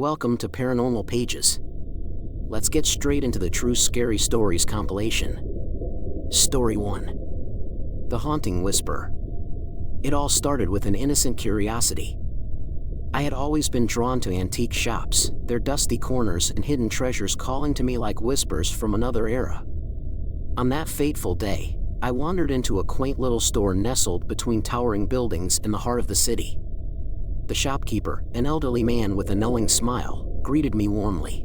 Welcome to Paranormal Pages. Let's get straight into the True Scary Stories compilation. Story 1. The Haunting Whisper. It all started with an innocent curiosity. I had always been drawn to antique shops, their dusty corners and hidden treasures calling to me like whispers from another era. On that fateful day, I wandered into a quaint little store nestled between towering buildings in the heart of the city. The shopkeeper, an elderly man with a knowing smile, greeted me warmly.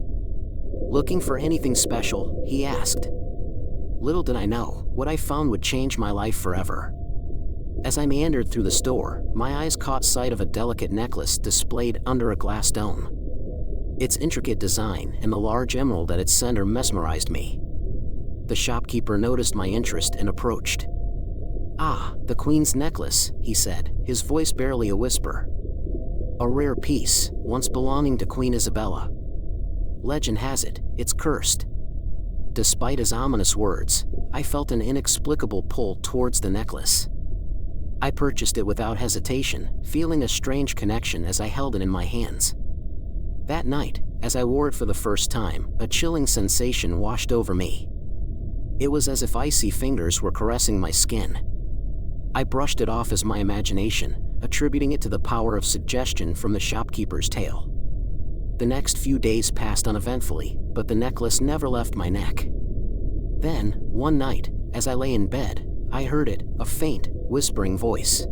"Looking for anything special?" he asked. Little did I know, what I found would change my life forever. As I meandered through the store, my eyes caught sight of a delicate necklace displayed under a glass dome. Its intricate design and the large emerald at its center mesmerized me. The shopkeeper noticed my interest and approached. "Ah, the Queen's necklace," he said, his voice barely a whisper. "A rare piece, once belonging to Queen Isabella. Legend has it, it's cursed." Despite his ominous words, I felt an inexplicable pull towards the necklace. I purchased it without hesitation, feeling a strange connection as I held it in my hands. That night, as I wore it for the first time, a chilling sensation washed over me. It was as if icy fingers were caressing my skin. I brushed it off as my imagination, attributing it to the power of suggestion from the shopkeeper's tale. The next few days passed uneventfully, but the necklace never left my neck. Then, one night, as I lay in bed, I heard it, a faint, whispering voice.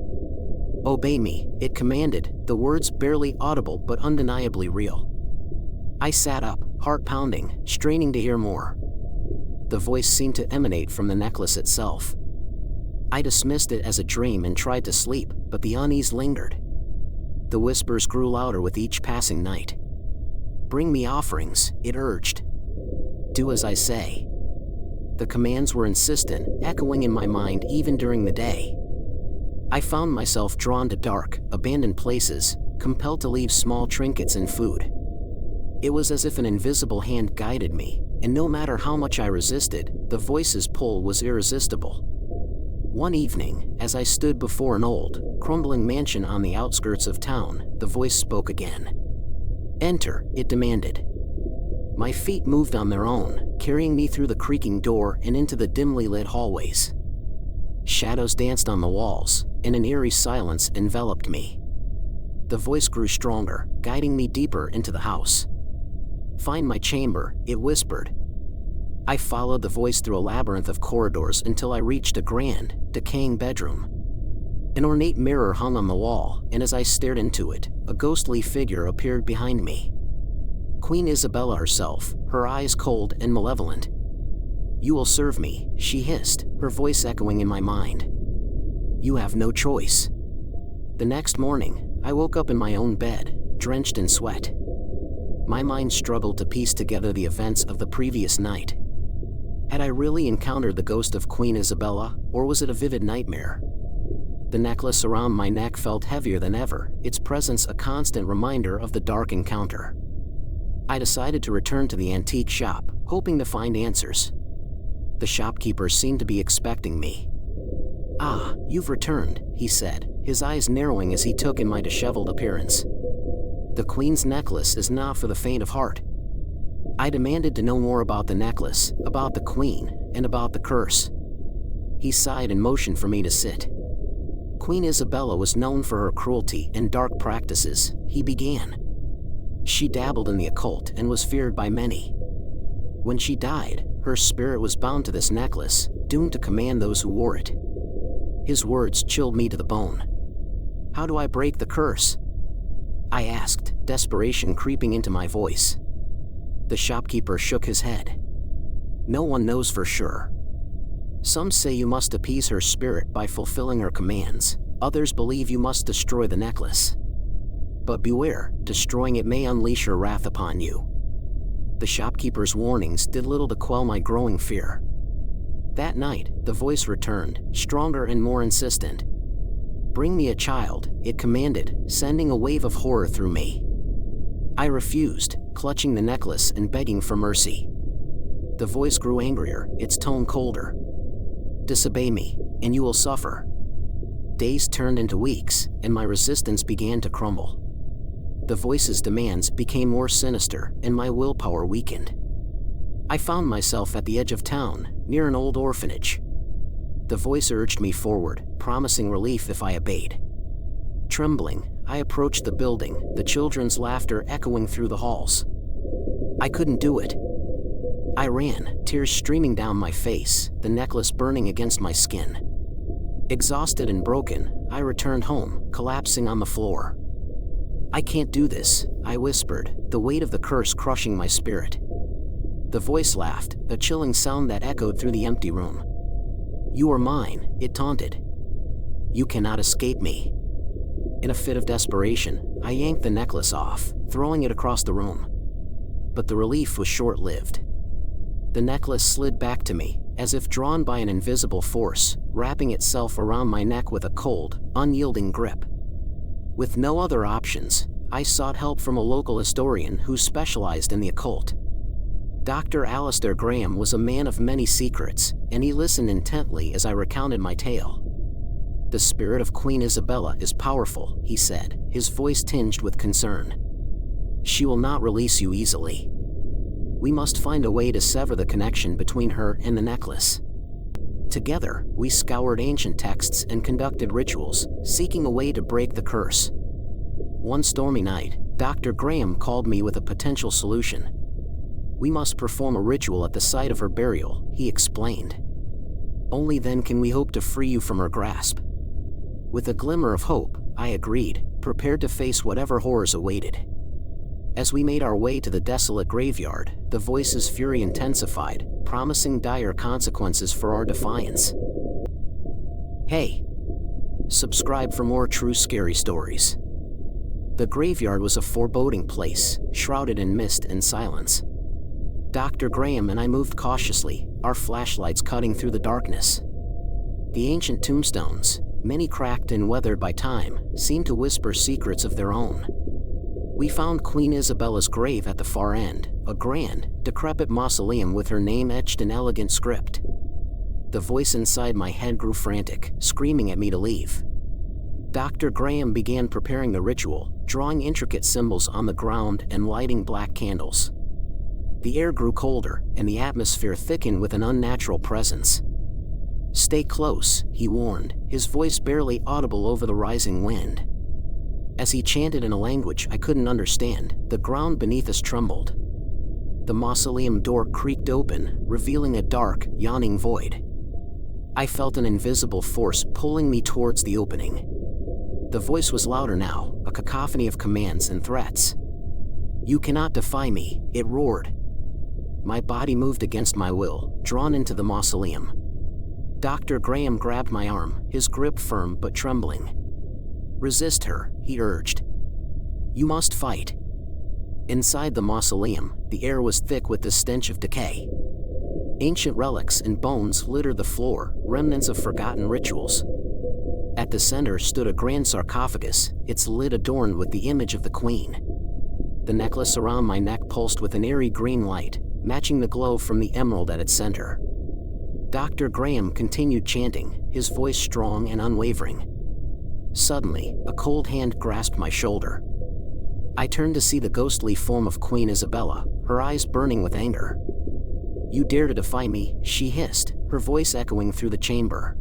"Obey me," it commanded, the words barely audible but undeniably real. I sat up, heart pounding, straining to hear more. The voice seemed to emanate from the necklace itself. I dismissed it as a dream and tried to sleep, but the unease lingered. The whispers grew louder with each passing night. "Bring me offerings," it urged. "Do as I say." The commands were insistent, echoing in my mind even during the day. I found myself drawn to dark, abandoned places, compelled to leave small trinkets and food. It was as if an invisible hand guided me, and no matter how much I resisted, the voice's pull was irresistible. One evening, as I stood before an old, crumbling mansion on the outskirts of town, the voice spoke again. "Enter," it demanded. My feet moved on their own, carrying me through the creaking door and into the dimly lit hallways. Shadows danced on the walls, and an eerie silence enveloped me. The voice grew stronger, guiding me deeper into the house. "Find my chamber," it whispered. I followed the voice through a labyrinth of corridors until I reached a grand, decaying bedroom. An ornate mirror hung on the wall, and as I stared into it, a ghostly figure appeared behind me. Queen Isabella herself, her eyes cold and malevolent. "You will serve me," she hissed, her voice echoing in my mind. "You have no choice." The next morning, I woke up in my own bed, drenched in sweat. My mind struggled to piece together the events of the previous night. Had I really encountered the ghost of Queen Isabella, or was it a vivid nightmare? The necklace around my neck felt heavier than ever, its presence a constant reminder of the dark encounter. I decided to return to the antique shop, hoping to find answers. The shopkeeper seemed to be expecting me. "Ah, you've returned," he said, his eyes narrowing as he took in my disheveled appearance. "The Queen's necklace is not for the faint of heart." I demanded to know more about the necklace, about the Queen, and about the curse. He sighed and motioned for me to sit. "Queen Isabella was known for her cruelty and dark practices," he began. "She dabbled in the occult and was feared by many. When she died, her spirit was bound to this necklace, doomed to command those who wore it." His words chilled me to the bone. "How do I break the curse?" I asked, desperation creeping into my voice. The shopkeeper shook his head. "No one knows for sure. Some say you must appease her spirit by fulfilling her commands, others believe you must destroy the necklace. But beware, destroying it may unleash her wrath upon you." The shopkeeper's warnings did little to quell my growing fear. That night, the voice returned, stronger and more insistent. "Bring me a child," it commanded, sending a wave of horror through me. I refused, clutching the necklace and begging for mercy. The voice grew angrier, its tone colder. "Disobey me, and you will suffer." Days turned into weeks, and my resistance began to crumble. The voice's demands became more sinister, and my willpower weakened. I found myself at the edge of town, near an old orphanage. The voice urged me forward, promising relief if I obeyed. Trembling, I approached the building, the children's laughter echoing through the halls. I couldn't do it. I ran, tears streaming down my face, the necklace burning against my skin. Exhausted and broken, I returned home, collapsing on the floor. "I can't do this," I whispered, the weight of the curse crushing my spirit. The voice laughed, a chilling sound that echoed through the empty room. "You are mine," it taunted. "You cannot escape me." In a fit of desperation, I yanked the necklace off, throwing it across the room. But the relief was short-lived. The necklace slid back to me, as if drawn by an invisible force, wrapping itself around my neck with a cold, unyielding grip. With no other options, I sought help from a local historian who specialized in the occult. Dr. Alistair Graham was a man of many secrets, and he listened intently as I recounted my tale. "The spirit of Queen Isabella is powerful," he said, his voice tinged with concern. "She will not release you easily. We must find a way to sever the connection between her and the necklace." Together, we scoured ancient texts and conducted rituals, seeking a way to break the curse. One stormy night, Dr. Graham called me with a potential solution. "We must perform a ritual at the site of her burial," he explained. "Only then can we hope to free you from her grasp." With a glimmer of hope, I agreed, prepared to face whatever horrors awaited. As we made our way to the desolate graveyard, the voice's fury intensified, promising dire consequences for our defiance. Hey! Subscribe for more true scary stories. The graveyard was a foreboding place, shrouded in mist and silence. Dr. Graham and I moved cautiously, our flashlights cutting through the darkness. The ancient tombstones, many cracked and weathered by time, seemed to whisper secrets of their own. We found Queen Isabella's grave at the far end, a grand, decrepit mausoleum with her name etched in elegant script. The voice inside my head grew frantic, screaming at me to leave. Dr. Graham began preparing the ritual, drawing intricate symbols on the ground and lighting black candles. The air grew colder, and the atmosphere thickened with an unnatural presence. "Stay close," he warned, his voice barely audible over the rising wind. As he chanted in a language I couldn't understand, the ground beneath us trembled. The mausoleum door creaked open, revealing a dark, yawning void. I felt an invisible force pulling me towards the opening. The voice was louder now, a cacophony of commands and threats. "You cannot defy me," it roared. My body moved against my will, drawn into the mausoleum. Dr. Graham grabbed my arm, his grip firm but trembling. "Resist her," he urged. "You must fight." Inside the mausoleum, the air was thick with the stench of decay. Ancient relics and bones littered the floor, remnants of forgotten rituals. At the center stood a grand sarcophagus, its lid adorned with the image of the queen. The necklace around my neck pulsed with an eerie green light, matching the glow from the emerald at its center. Dr. Graham continued chanting, his voice strong and unwavering. Suddenly, a cold hand grasped my shoulder. I turned to see the ghostly form of Queen Isabella, her eyes burning with anger. "You dare to defy me," she hissed, her voice echoing through the chamber.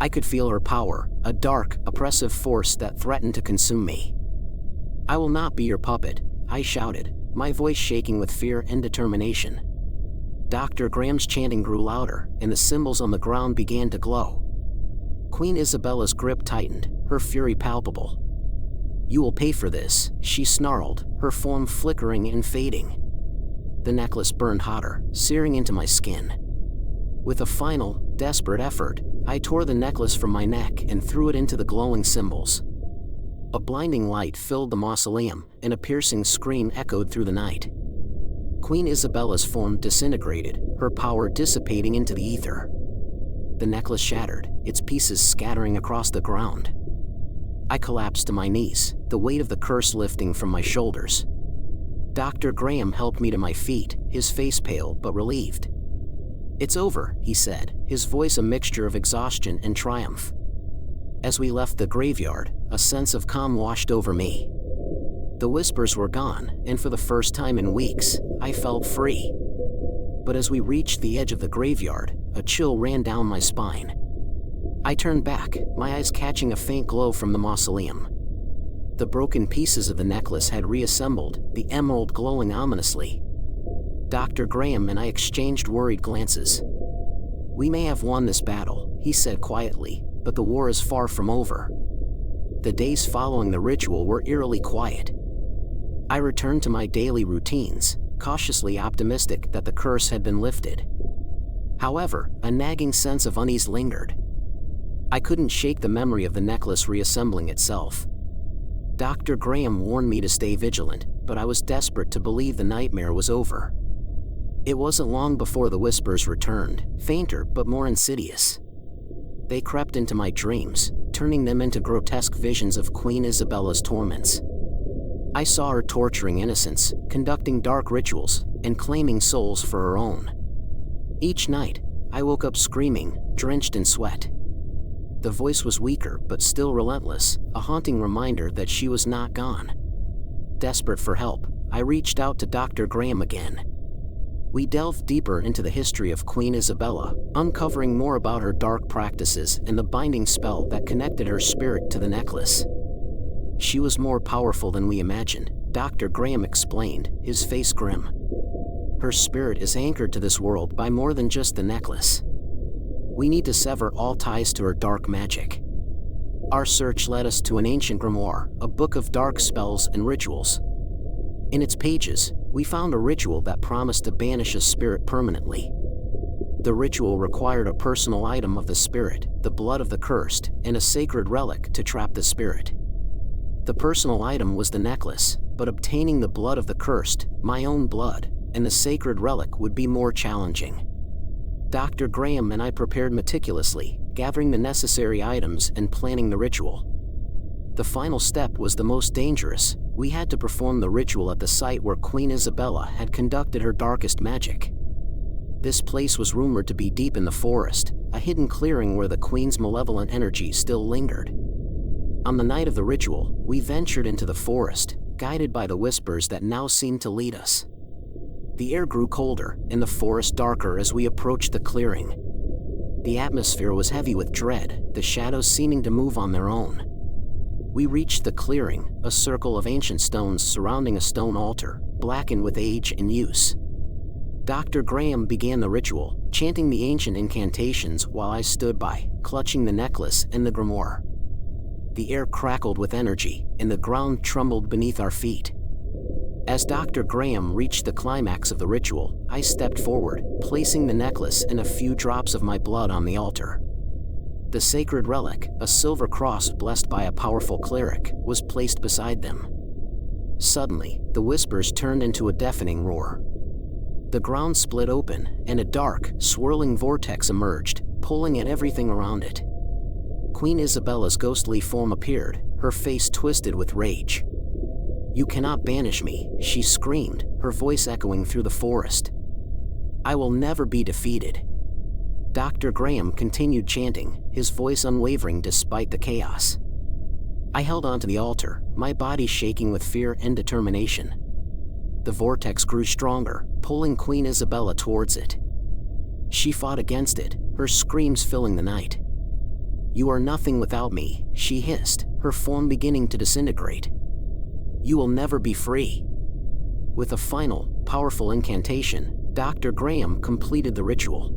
I could feel her power, a dark, oppressive force that threatened to consume me. "I will not be your puppet," I shouted, my voice shaking with fear and determination. Dr. Graham's chanting grew louder, and the symbols on the ground began to glow. Queen Isabella's grip tightened, her fury palpable. "You will pay for this," she snarled, her form flickering and fading. The necklace burned hotter, searing into my skin. With a final, desperate effort, I tore the necklace from my neck and threw it into the glowing symbols. A blinding light filled the mausoleum, and a piercing scream echoed through the night. Queen Isabella's form disintegrated, her power dissipating into the ether. The necklace shattered, its pieces scattering across the ground. I collapsed to my knees, the weight of the curse lifting from my shoulders. Dr. Graham helped me to my feet, his face pale but relieved. "It's over," he said, his voice a mixture of exhaustion and triumph. As we left the graveyard, a sense of calm washed over me. The whispers were gone, and for the first time in weeks, I felt free. But as we reached the edge of the graveyard, a chill ran down my spine. I turned back, my eyes catching a faint glow from the mausoleum. The broken pieces of the necklace had reassembled, the emerald glowing ominously. Dr. Graham and I exchanged worried glances. "We may have won this battle," he said quietly, "but the war is far from over." The days following the ritual were eerily quiet. I returned to my daily routines, cautiously optimistic that the curse had been lifted. However, a nagging sense of unease lingered. I couldn't shake the memory of the necklace reassembling itself. Dr. Graham warned me to stay vigilant, but I was desperate to believe the nightmare was over. It wasn't long before the whispers returned, fainter but more insidious. They crept into my dreams, turning them into grotesque visions of Queen Isabella's torments. I saw her torturing innocents, conducting dark rituals, and claiming souls for her own. Each night, I woke up screaming, drenched in sweat. The voice was weaker but still relentless, a haunting reminder that she was not gone. Desperate for help, I reached out to Dr. Graham again. We delved deeper into the history of Queen Isabella, uncovering more about her dark practices and the binding spell that connected her spirit to the necklace. She was more powerful than we imagined, Dr. Graham explained, his face grim. Her spirit is anchored to this world by more than just the necklace. We need to sever all ties to her dark magic. Our search led us to an ancient grimoire, a book of dark spells and rituals. In its pages, we found a ritual that promised to banish a spirit permanently. The ritual required a personal item of the spirit, the blood of the cursed, and a sacred relic to trap the spirit. The personal item was the necklace, but obtaining the blood of the cursed, my own blood, and the sacred relic would be more challenging. Dr. Graham and I prepared meticulously, gathering the necessary items and planning the ritual. The final step was the most dangerous. We had to perform the ritual at the site where Queen Isabella had conducted her darkest magic. This place was rumored to be deep in the forest, a hidden clearing where the Queen's malevolent energy still lingered. On the night of the ritual, we ventured into the forest, guided by the whispers that now seemed to lead us. The air grew colder, and the forest darker as we approached the clearing. The atmosphere was heavy with dread, the shadows seeming to move on their own. We reached the clearing, a circle of ancient stones surrounding a stone altar, blackened with age and use. Dr. Graham began the ritual, chanting the ancient incantations while I stood by, clutching the necklace and the grimoire. The air crackled with energy, and the ground trembled beneath our feet. As Dr. Graham reached the climax of the ritual, I stepped forward, placing the necklace and a few drops of my blood on the altar. The sacred relic, a silver cross blessed by a powerful cleric, was placed beside them. Suddenly, the whispers turned into a deafening roar. The ground split open, and a dark, swirling vortex emerged, pulling at everything around it. Queen Isabella's ghostly form appeared, her face twisted with rage. "You cannot banish me," she screamed, her voice echoing through the forest. "I will never be defeated." Dr. Graham continued chanting, his voice unwavering despite the chaos. I held onto the altar, my body shaking with fear and determination. The vortex grew stronger, pulling Queen Isabella towards it. She fought against it, her screams filling the night. "You are nothing without me," she hissed, her form beginning to disintegrate. "You will never be free." With a final, powerful incantation, Dr. Graham completed the ritual.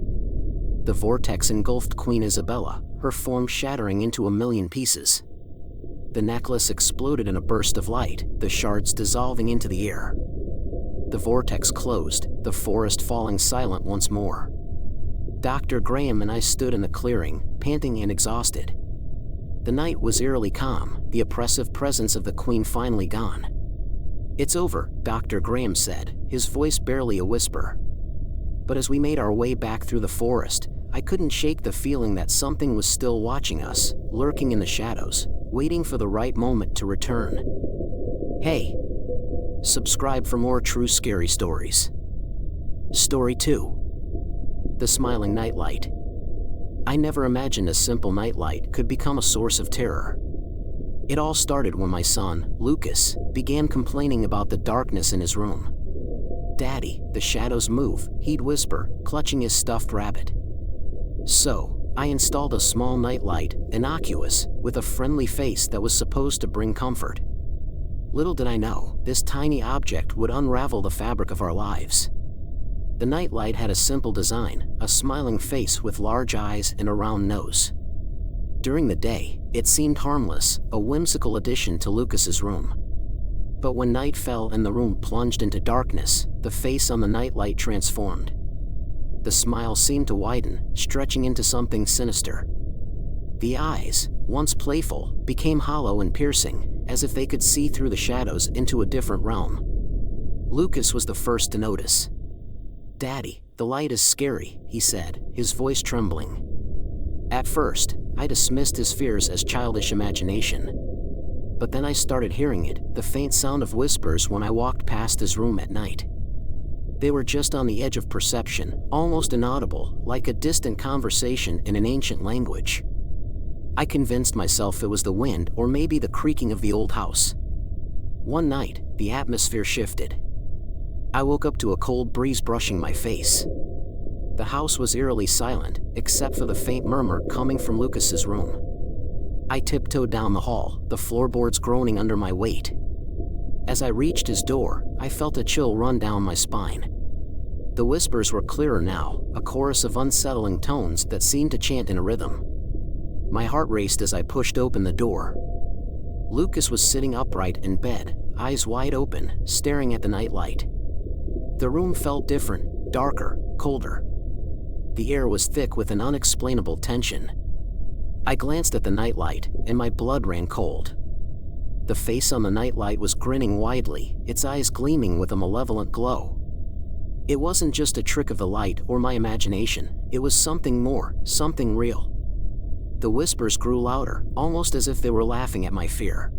The vortex engulfed Queen Isabella, her form shattering into a million pieces. The necklace exploded in a burst of light, the shards dissolving into the air. The vortex closed, the forest falling silent once more. Dr. Graham and I stood in the clearing, panting and exhausted. The night was eerily calm, the oppressive presence of the Queen finally gone. "It's over," Dr. Graham said, his voice barely a whisper. But as we made our way back through the forest, I couldn't shake the feeling that something was still watching us, lurking in the shadows, waiting for the right moment to return. Hey! Subscribe for more true scary stories. Story 2. The Smiling Nightlight. I never imagined a simple nightlight could become a source of terror. It all started when my son, Lucas, began complaining about the darkness in his room. "Daddy, the shadows move," he'd whisper, clutching his stuffed rabbit. So, I installed a small nightlight, innocuous, with a friendly face that was supposed to bring comfort. Little did I know, this tiny object would unravel the fabric of our lives. The nightlight had a simple design, a smiling face with large eyes and a round nose. During the day, it seemed harmless, a whimsical addition to Lucas's room. But when night fell and the room plunged into darkness, the face on the nightlight transformed. The smile seemed to widen, stretching into something sinister. The eyes, once playful, became hollow and piercing, as if they could see through the shadows into a different realm. Lucas was the first to notice. "Daddy, the light is scary," he said, his voice trembling. At first, I dismissed his fears as childish imagination. But then I started hearing it, the faint sound of whispers when I walked past his room at night. They were just on the edge of perception, almost inaudible, like a distant conversation in an ancient language. I convinced myself it was the wind or maybe the creaking of the old house. One night, the atmosphere shifted. I woke up to a cold breeze brushing my face. The house was eerily silent, except for the faint murmur coming from Lucas's room. I tiptoed down the hall, the floorboards groaning under my weight. As I reached his door, I felt a chill run down my spine. The whispers were clearer now, a chorus of unsettling tones that seemed to chant in a rhythm. My heart raced as I pushed open the door. Lucas was sitting upright in bed, eyes wide open, staring at the nightlight. The room felt different, darker, colder. The air was thick with an unexplainable tension. I glanced at the nightlight, and my blood ran cold. The face on the nightlight was grinning widely, its eyes gleaming with a malevolent glow. It wasn't just a trick of the light or my imagination, it was something more, something real. The whispers grew louder, almost as if they were laughing at my fear.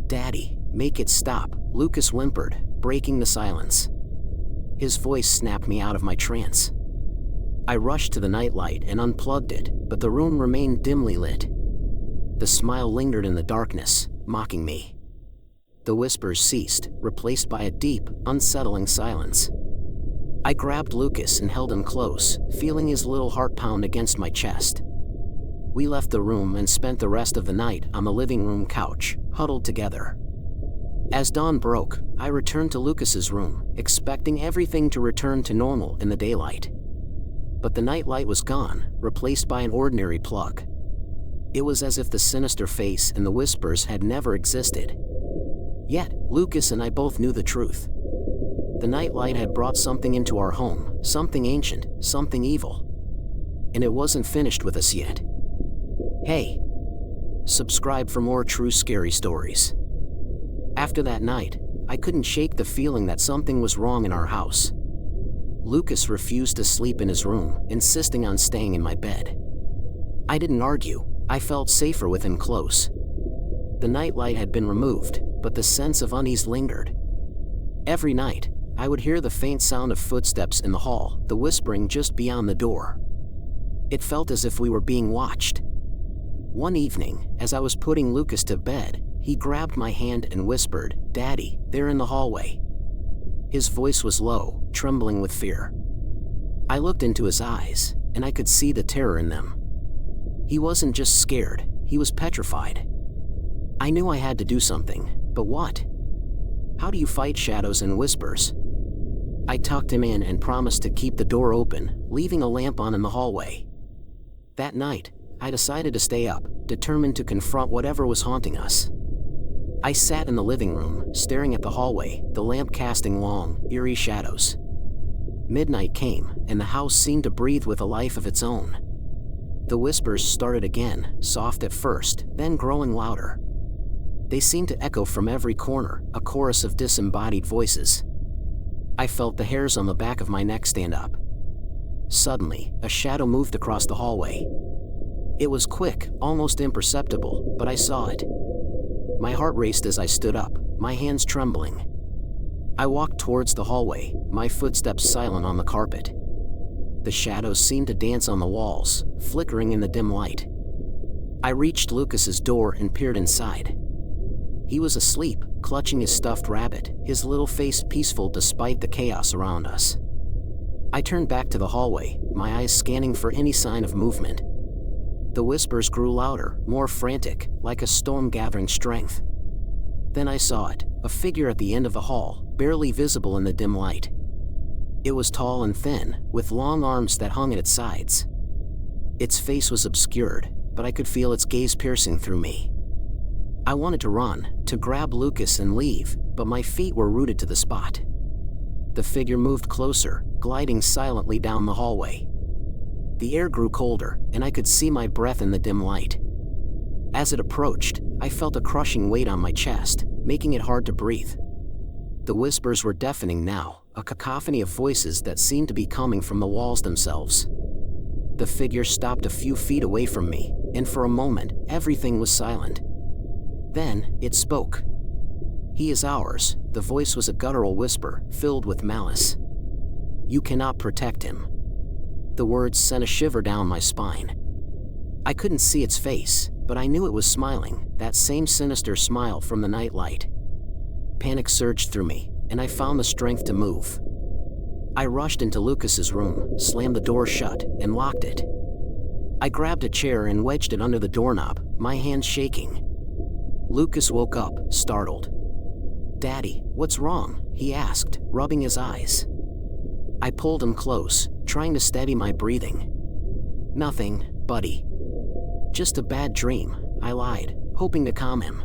"Daddy, make it stop," Lucas whimpered, breaking the silence. His voice snapped me out of my trance. I rushed to the nightlight and unplugged it, but the room remained dimly lit. The smile lingered in the darkness, mocking me. The whispers ceased, replaced by a deep, unsettling silence. I grabbed Lucas and held him close, feeling his little heart pound against my chest. We left the room and spent the rest of the night on the living room couch, huddled together. As dawn broke, I returned to Lucas's room, expecting everything to return to normal in the daylight. But the nightlight was gone, replaced by an ordinary plug. It was as if the sinister face and the whispers had never existed. Yet, Lucas and I both knew the truth. The nightlight had brought something into our home, something ancient, something evil. And it wasn't finished with us yet. Hey! Subscribe for more true scary stories. After that night, I couldn't shake the feeling that something was wrong in our house. Lucas refused to sleep in his room, insisting on staying in my bed. I didn't argue, I felt safer with him close. The nightlight had been removed, but the sense of unease lingered. Every night, I would hear the faint sound of footsteps in the hall, the whispering just beyond the door. It felt as if we were being watched. One evening, as I was putting Lucas to bed, he grabbed my hand and whispered, "Daddy, they're in the hallway." His voice was low, trembling with fear. I looked into his eyes, and I could see the terror in them. He wasn't just scared, he was petrified. I knew I had to do something, but what? How do you fight shadows and whispers? I tucked him in and promised to keep the door open, leaving a lamp on in the hallway. That night, I decided to stay up, determined to confront whatever was haunting us. I sat in the living room, staring at the hallway, the lamp casting long, eerie shadows. Midnight came, and the house seemed to breathe with a life of its own. The whispers started again, soft at first, then growing louder. They seemed to echo from every corner, a chorus of disembodied voices. I felt the hairs on the back of my neck stand up. Suddenly, a shadow moved across the hallway. It was quick, almost imperceptible, but I saw it. My heart raced as I stood up, my hands trembling. I walked towards the hallway, my footsteps silent on the carpet. The shadows seemed to dance on the walls, flickering in the dim light. I reached Lucas's door and peered inside. He was asleep, clutching his stuffed rabbit, his little face peaceful despite the chaos around us. I turned back to the hallway, my eyes scanning for any sign of movement. The whispers grew louder, more frantic, like a storm gathering strength. Then I saw it, a figure at the end of the hall, barely visible in the dim light. It was tall and thin, with long arms that hung at its sides. Its face was obscured, but I could feel its gaze piercing through me. I wanted to run, to grab Lucas and leave, but my feet were rooted to the spot. The figure moved closer, gliding silently down the hallway. The air grew colder, and I could see my breath in the dim light. As it approached, I felt a crushing weight on my chest, making it hard to breathe. The whispers were deafening now, a cacophony of voices that seemed to be coming from the walls themselves. The figure stopped a few feet away from me, and for a moment, everything was silent. Then, it spoke. "He is ours," the voice was a guttural whisper, filled with malice. "You cannot protect him." The words sent a shiver down my spine. I couldn't see its face, but I knew it was smiling, that same sinister smile from the nightlight. Panic surged through me, and I found the strength to move. I rushed into Lucas's room, slammed the door shut, and locked it. I grabbed a chair and wedged it under the doorknob, my hands shaking. Lucas woke up, startled. "Daddy, what's wrong?" he asked, rubbing his eyes. I pulled him close, trying to steady my breathing. "Nothing, buddy. Just a bad dream," I lied, hoping to calm him.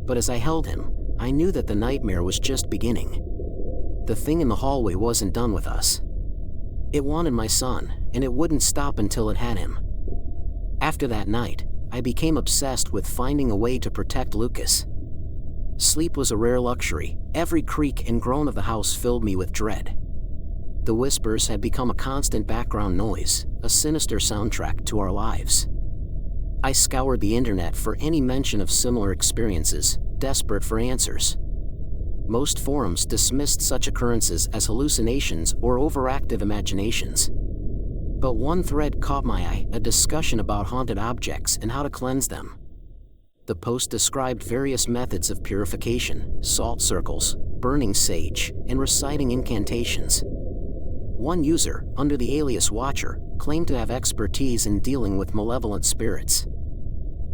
But as I held him, I knew that the nightmare was just beginning. The thing in the hallway wasn't done with us. It wanted my son, and it wouldn't stop until it had him. After that night, I became obsessed with finding a way to protect Lucas. Sleep was a rare luxury. Every creak and groan of the house filled me with dread. The whispers had become a constant background noise, a sinister soundtrack to our lives. I scoured the internet for any mention of similar experiences, desperate for answers. Most forums dismissed such occurrences as hallucinations or overactive imaginations. But one thread caught my eye, a discussion about haunted objects and how to cleanse them. The post described various methods of purification: salt circles, burning sage, and reciting incantations. One user, under the alias Watcher, claimed to have expertise in dealing with malevolent spirits.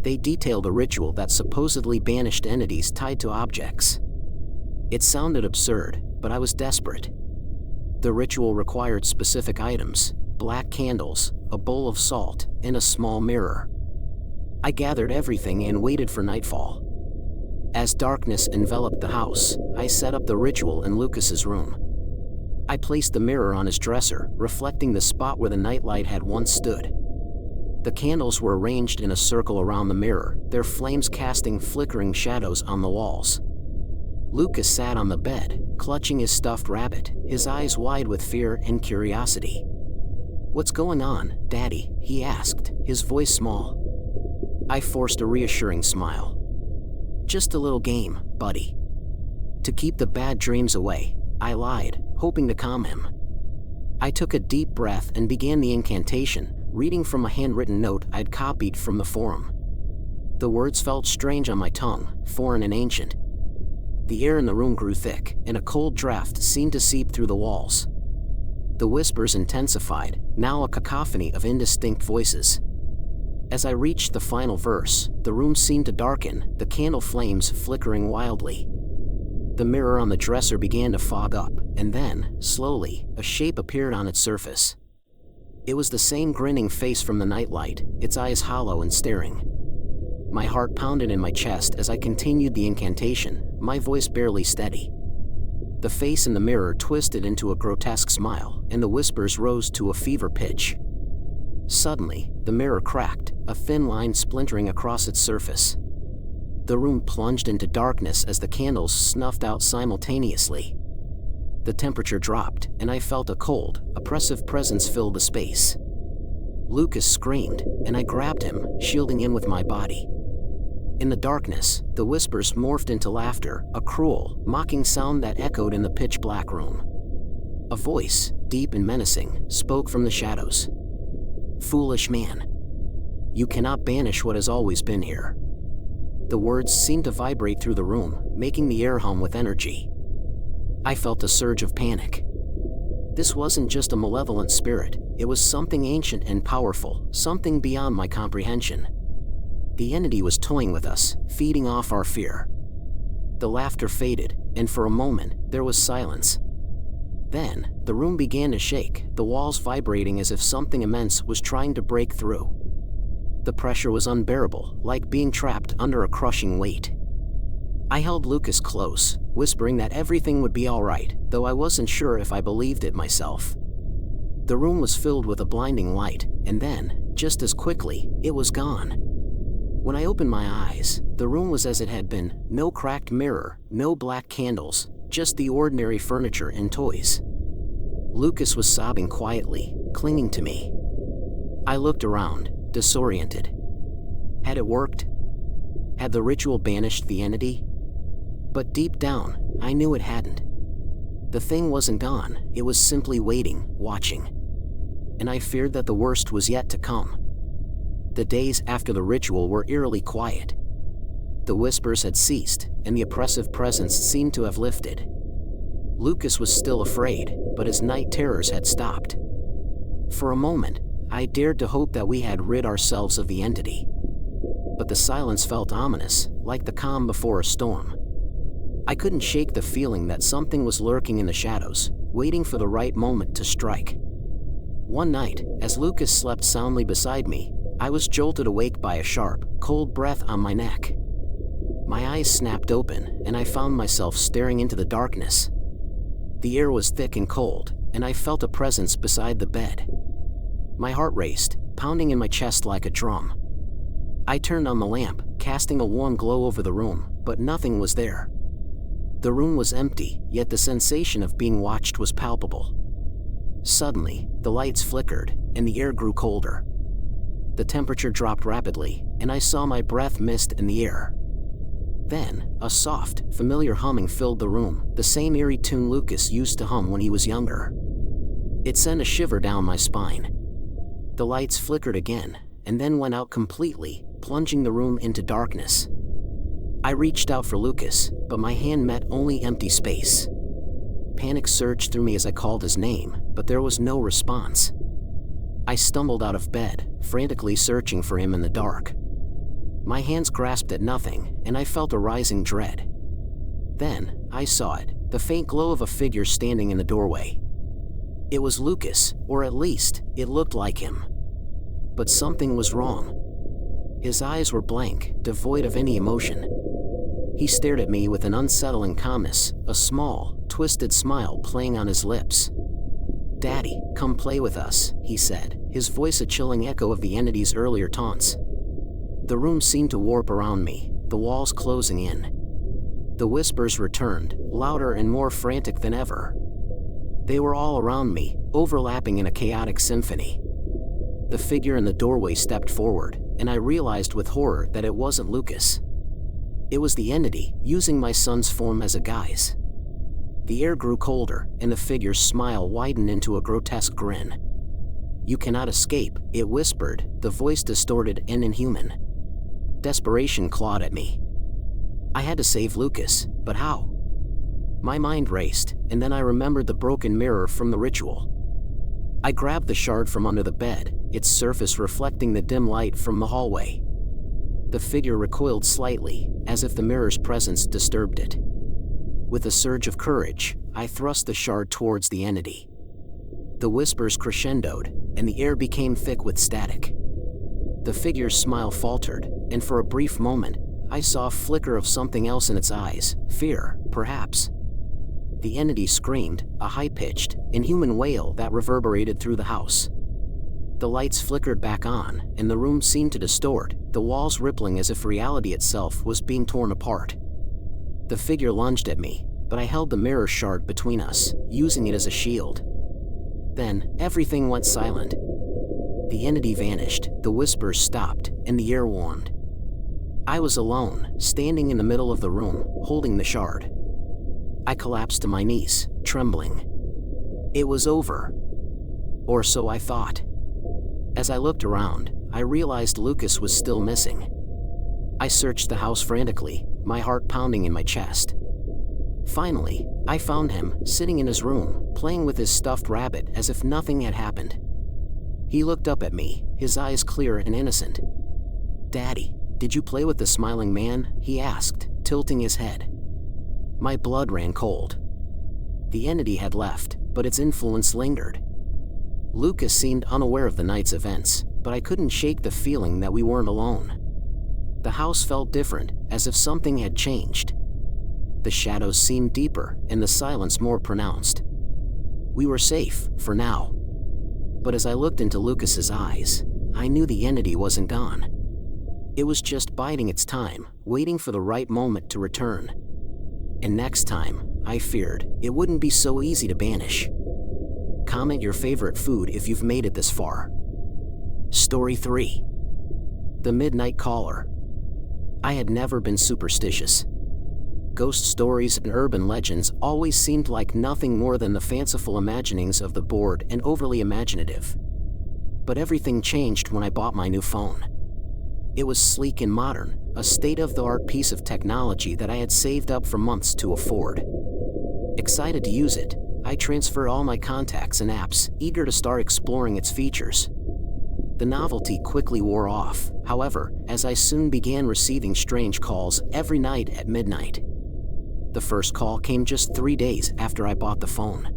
They detailed a ritual that supposedly banished entities tied to objects. It sounded absurd, but I was desperate. The ritual required specific items: black candles, a bowl of salt, and a small mirror. I gathered everything and waited for nightfall. As darkness enveloped the house, I set up the ritual in Lucas's room. I placed the mirror on his dresser, reflecting the spot where the nightlight had once stood. The candles were arranged in a circle around the mirror, their flames casting flickering shadows on the walls. Lucas sat on the bed, clutching his stuffed rabbit, his eyes wide with fear and curiosity. "What's going on, Daddy?" he asked, his voice small. I forced a reassuring smile. "Just a little game, buddy." To keep the bad dreams away, I lied, hoping to calm him. I took a deep breath and began the incantation, reading from a handwritten note I'd copied from the forum. The words felt strange on my tongue, foreign and ancient. The air in the room grew thick, and a cold draft seemed to seep through the walls. The whispers intensified, now a cacophony of indistinct voices. As I reached the final verse, the room seemed to darken, the candle flames flickering wildly. The mirror on the dresser began to fog up, and then, slowly, a shape appeared on its surface. It was the same grinning face from the nightlight, its eyes hollow and staring. My heart pounded in my chest as I continued the incantation, my voice barely steady. The face in the mirror twisted into a grotesque smile, and the whispers rose to a fever pitch. Suddenly, the mirror cracked, a thin line splintering across its surface. The room plunged into darkness as the candles snuffed out simultaneously. The temperature dropped, and I felt a cold, oppressive presence fill the space. Lucas screamed, and I grabbed him, shielding him with my body. In the darkness, the whispers morphed into laughter, a cruel, mocking sound that echoed in the pitch-black room. A voice, deep and menacing, spoke from the shadows. "Foolish man. You cannot banish what has always been here. The words seemed to vibrate through the room, making the air hum with energy. I felt a surge of panic. This wasn't just a malevolent spirit, it was something ancient and powerful, something beyond my comprehension. The entity was toying with us, feeding off our fear. The laughter faded, and for a moment, there was silence. Then, the room began to shake, the walls vibrating as if something immense was trying to break through. The pressure was unbearable, like being trapped under a crushing weight. I held Lucas close, whispering that everything would be all right, though I wasn't sure if I believed it myself. The room was filled with a blinding light, and then, just as quickly, it was gone. When I opened my eyes, the room was as it had been, no cracked mirror, no black candles, just the ordinary furniture and toys. Lucas was sobbing quietly, clinging to me. I looked around, disoriented. Had it worked? Had the ritual banished the entity? But deep down, I knew it hadn't. The thing wasn't gone, it was simply waiting, watching. And I feared that the worst was yet to come. The days after the ritual were eerily quiet. The whispers had ceased, and the oppressive presence seemed to have lifted. Lucas was still afraid, but his night terrors had stopped. For a moment, I dared to hope that we had rid ourselves of the entity. But the silence felt ominous, like the calm before a storm. I couldn't shake the feeling that something was lurking in the shadows, waiting for the right moment to strike. One night, as Lucas slept soundly beside me, I was jolted awake by a sharp, cold breath on my neck. My eyes snapped open, and I found myself staring into the darkness. The air was thick and cold, and I felt a presence beside the bed. My heart raced, pounding in my chest like a drum. I turned on the lamp, casting a warm glow over the room, but nothing was there. The room was empty, yet the sensation of being watched was palpable. Suddenly, the lights flickered, and the air grew colder. The temperature dropped rapidly, and I saw my breath mist in the air. Then, a soft, familiar humming filled the room, the same eerie tune Lucas used to hum when he was younger. It sent a shiver down my spine. The lights flickered again, and then went out completely, plunging the room into darkness. I reached out for Lucas, but my hand met only empty space. Panic surged through me as I called his name, but there was no response. I stumbled out of bed, frantically searching for him in the dark. My hands grasped at nothing, and I felt a rising dread. Then, I saw it, the faint glow of a figure standing in the doorway. It was Lucas, or at least, it looked like him. But something was wrong. His eyes were blank, devoid of any emotion. He stared at me with an unsettling calmness, a small, twisted smile playing on his lips. "Daddy, come play with us," he said, his voice a chilling echo of the entity's earlier taunts. The room seemed to warp around me, the walls closing in. The whispers returned, louder and more frantic than ever. They were all around me, overlapping in a chaotic symphony. The figure in the doorway stepped forward, and I realized with horror that it wasn't Lucas. It was the entity, using my son's form as a guise. The air grew colder, and the figure's smile widened into a grotesque grin. "You cannot escape," it whispered, the voice distorted and inhuman. Desperation clawed at me. I had to save Lucas, but how? My mind raced, and then I remembered the broken mirror from the ritual. I grabbed the shard from under the bed, its surface reflecting the dim light from the hallway. The figure recoiled slightly, as if the mirror's presence disturbed it. With a surge of courage, I thrust the shard towards the entity. The whispers crescendoed, and the air became thick with static. The figure's smile faltered, and for a brief moment, I saw a flicker of something else in its eyes, fear, perhaps. The entity screamed, a high-pitched, inhuman wail that reverberated through the house. The lights flickered back on, and the room seemed to distort, the walls rippling as if reality itself was being torn apart. The figure lunged at me, but I held the mirror shard between us, using it as a shield. Then, everything went silent. The entity vanished, the whispers stopped, and the air warmed. I was alone, standing in the middle of the room, holding the shard. I collapsed to my knees, trembling. It was over. Or so I thought. As I looked around, I realized Lucas was still missing. I searched the house frantically, my heart pounding in my chest. Finally, I found him, sitting in his room, playing with his stuffed rabbit as if nothing had happened. He looked up at me, his eyes clear and innocent. "Daddy, did you play with the smiling man?" he asked, tilting his head. My blood ran cold. The entity had left, but its influence lingered. Lucas seemed unaware of the night's events, but I couldn't shake the feeling that we weren't alone. The house felt different, as if something had changed. The shadows seemed deeper, and the silence more pronounced. We were safe, for now. But as I looked into Lucas's eyes, I knew the entity wasn't gone. It was just biding its time, waiting for the right moment to return. And next time, I feared, it wouldn't be so easy to banish. Comment your favorite food if you've made it this far. Story 3. The Midnight Caller. I had never been superstitious. Ghost stories and urban legends always seemed like nothing more than the fanciful imaginings of the bored and overly imaginative. But everything changed when I bought my new phone. It was sleek and modern, a state-of-the-art piece of technology that I had saved up for months to afford. Excited to use it, I transferred all my contacts and apps, eager to start exploring its features. The novelty quickly wore off, however, as I soon began receiving strange calls every night at midnight. The first call came just 3 days after I bought the phone.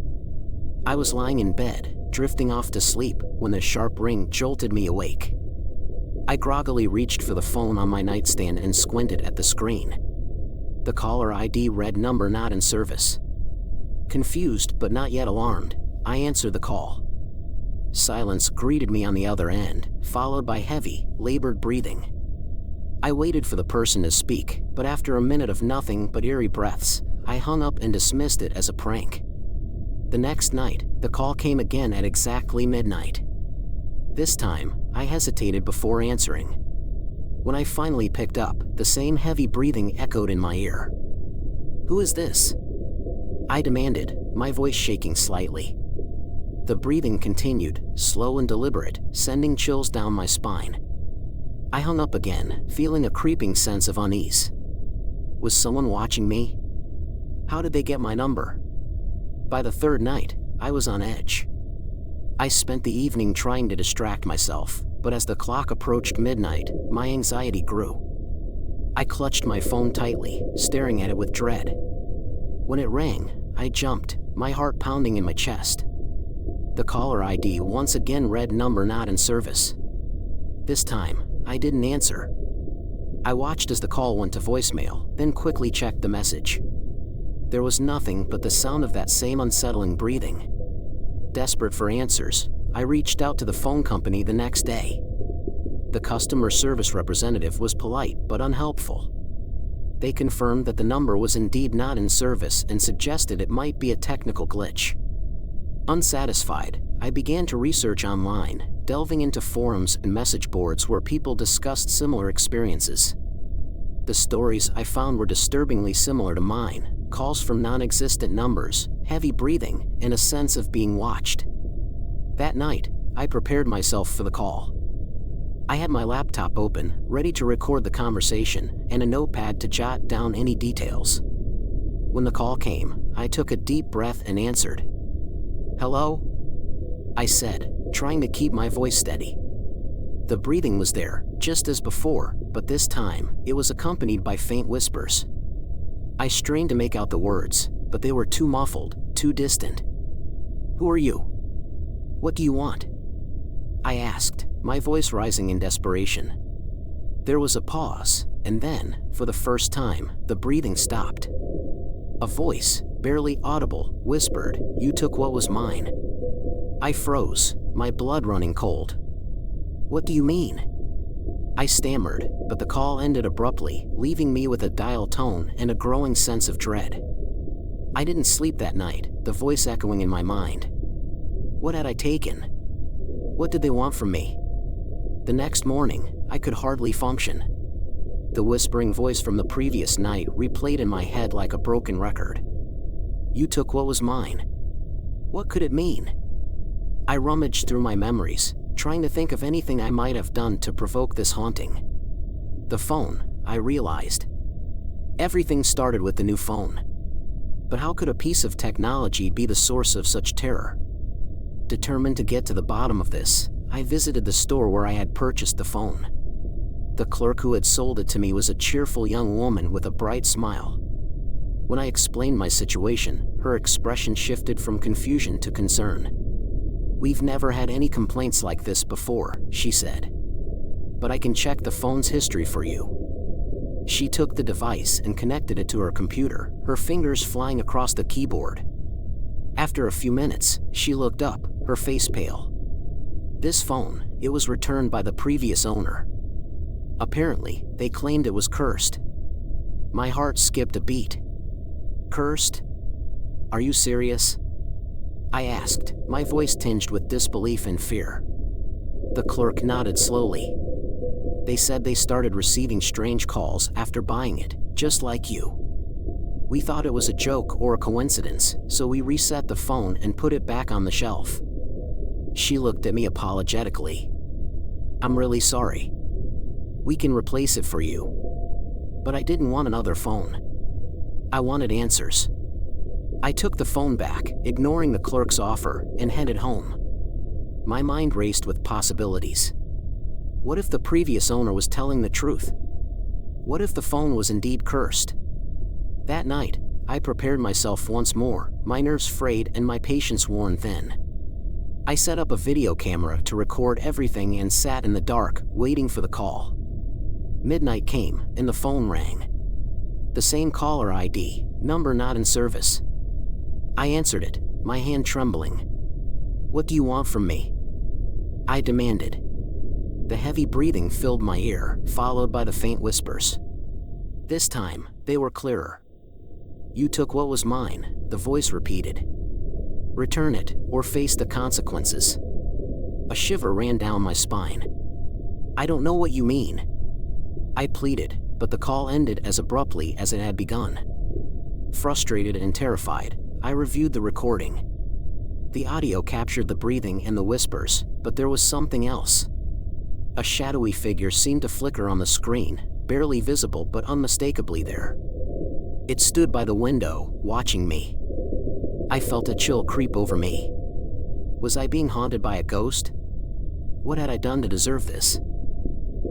I was lying in bed, drifting off to sleep, when the sharp ring jolted me awake. I groggily reached for the phone on my nightstand and squinted at the screen. The caller ID read "number not in service." Confused but not yet alarmed, I answered the call. Silence greeted me on the other end, followed by heavy, labored breathing. I waited for the person to speak, but after a minute of nothing but eerie breaths, I hung up and dismissed it as a prank. The next night, the call came again at exactly midnight. This time, I hesitated before answering. When I finally picked up, the same heavy breathing echoed in my ear. "Who is this?" I demanded, my voice shaking slightly. The breathing continued, slow and deliberate, sending chills down my spine. I hung up again, feeling a creeping sense of unease. Was someone watching me? How did they get my number? By the third night, I was on edge. I spent the evening trying to distract myself, but as the clock approached midnight, my anxiety grew. I clutched my phone tightly, staring at it with dread. When it rang, I jumped, my heart pounding in my chest. The caller ID once again read "number not in service." This time, I didn't answer. I watched as the call went to voicemail, then quickly checked the message. There was nothing but the sound of that same unsettling breathing. Desperate for answers, I reached out to the phone company the next day. The customer service representative was polite but unhelpful. They confirmed that the number was indeed not in service and suggested it might be a technical glitch. Unsatisfied, I began to research online, delving into forums and message boards where people discussed similar experiences. The stories I found were disturbingly similar to mine: calls from non-existent numbers, heavy breathing, and a sense of being watched. That night, I prepared myself for the call. I had my laptop open, ready to record the conversation, and a notepad to jot down any details. When the call came, I took a deep breath and answered. "Hello?" I said, trying to keep my voice steady. The breathing was there, just as before, but this time, it was accompanied by faint whispers. I strained to make out the words, but they were too muffled, too distant. "Who are you? What do you want?" I asked, my voice rising in desperation. There was a pause, and then, for the first time, the breathing stopped. A voice, barely audible, whispered, "You took what was mine." I froze, my blood running cold. "What do you mean?" I stammered, but the call ended abruptly, leaving me with a dial tone and a growing sense of dread. I didn't sleep that night, the voice echoing in my mind. What had I taken? What did they want from me? The next morning, I could hardly function. The whispering voice from the previous night replayed in my head like a broken record. "You took what was mine." What could it mean? I rummaged through my memories, trying to think of anything I might have done to provoke this haunting. The phone, I realized. Everything started with the new phone. But how could a piece of technology be the source of such terror? Determined to get to the bottom of this, I visited the store where I had purchased the phone. The clerk who had sold it to me was a cheerful young woman with a bright smile. When I explained my situation, her expression shifted from confusion to concern. "We've never had any complaints like this before," she said. "But I can check the phone's history for you." She took the device and connected it to her computer, her fingers flying across the keyboard. After a few minutes, she looked up, her face pale. This phone, it was returned by the previous owner. Apparently, they claimed it was cursed. My heart skipped a beat. "Cursed? Are you serious?" I asked, my voice tinged with disbelief and fear. The clerk nodded slowly. "They said they started receiving strange calls after buying it, just like you. We thought it was a joke or a coincidence, so we reset the phone and put it back on the shelf." She looked at me apologetically. "I'm really sorry. We can replace it for you." But I didn't want another phone. I wanted answers. I took the phone back, ignoring the clerk's offer, and headed home. My mind raced with possibilities. What if the previous owner was telling the truth? What if the phone was indeed cursed? That night, I prepared myself once more, my nerves frayed and my patience worn thin. I set up a video camera to record everything and sat in the dark, waiting for the call. Midnight came, and the phone rang. The same caller ID, number not in service. I answered it, my hand trembling. "What do you want from me?" I demanded. The heavy breathing filled my ear, followed by the faint whispers. This time, they were clearer. "You took what was mine," the voice repeated. "Return it, or face the consequences." A shiver ran down my spine. "I don't know what you mean," I pleaded, but the call ended as abruptly as it had begun. Frustrated and terrified, I reviewed the recording. The audio captured the breathing and the whispers, but there was something else. A shadowy figure seemed to flicker on the screen, barely visible but unmistakably there. It stood by the window, watching me. I felt a chill creep over me. Was I being haunted by a ghost? What had I done to deserve this?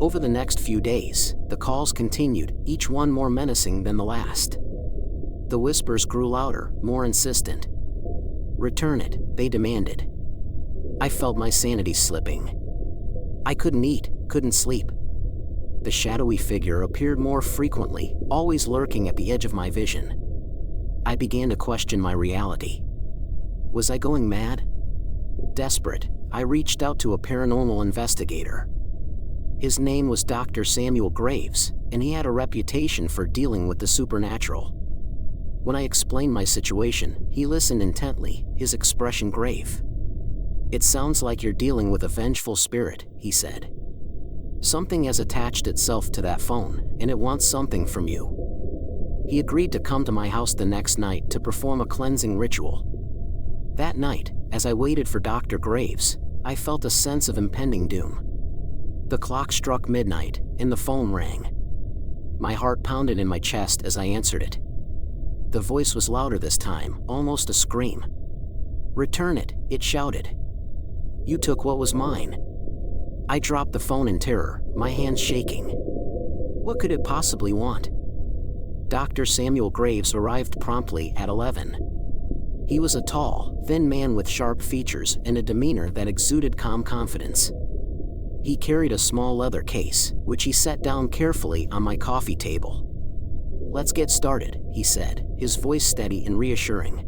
Over the next few days, the calls continued, each one more menacing than the last. The whispers grew louder, more insistent. "Return it," they demanded. I felt my sanity slipping. I couldn't eat, couldn't sleep. The shadowy figure appeared more frequently, always lurking at the edge of my vision. I began to question my reality. Was I going mad? Desperate, I reached out to a paranormal investigator. His name was Dr. Samuel Graves, and he had a reputation for dealing with the supernatural. When I explained my situation, he listened intently, his expression grave. "It sounds like you're dealing with a vengeful spirit," he said. "Something has attached itself to that phone, and it wants something from you." He agreed to come to my house the next night to perform a cleansing ritual. That night, as I waited for Dr. Graves, I felt a sense of impending doom. The clock struck midnight, and the phone rang. My heart pounded in my chest as I answered it. The voice was louder this time, almost a scream. "Return it," it shouted. "You took what was mine." I dropped the phone in terror, my hands shaking. What could it possibly want? Dr. Samuel Graves arrived promptly at 11. He was a tall, thin man with sharp features and a demeanor that exuded calm confidence. He carried a small leather case, which he set down carefully on my coffee table. "Let's get started," he said, his voice steady and reassuring.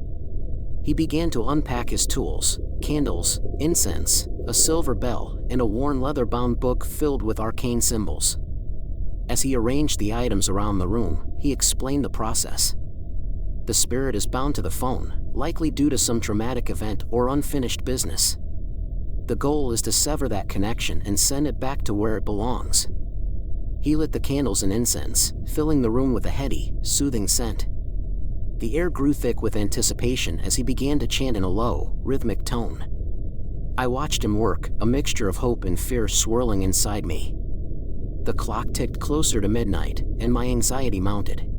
He began to unpack his tools, candles, incense, a silver bell, and a worn leather-bound book filled with arcane symbols. As he arranged the items around the room, he explained the process. The spirit is bound to the phone, likely due to some traumatic event or unfinished business. The goal is to sever that connection and send it back to where it belongs. He lit the candles and incense, filling the room with a heady, soothing scent. The air grew thick with anticipation as he began to chant in a low, rhythmic tone. I watched him work, a mixture of hope and fear swirling inside me. The clock ticked closer to midnight, and my anxiety mounted.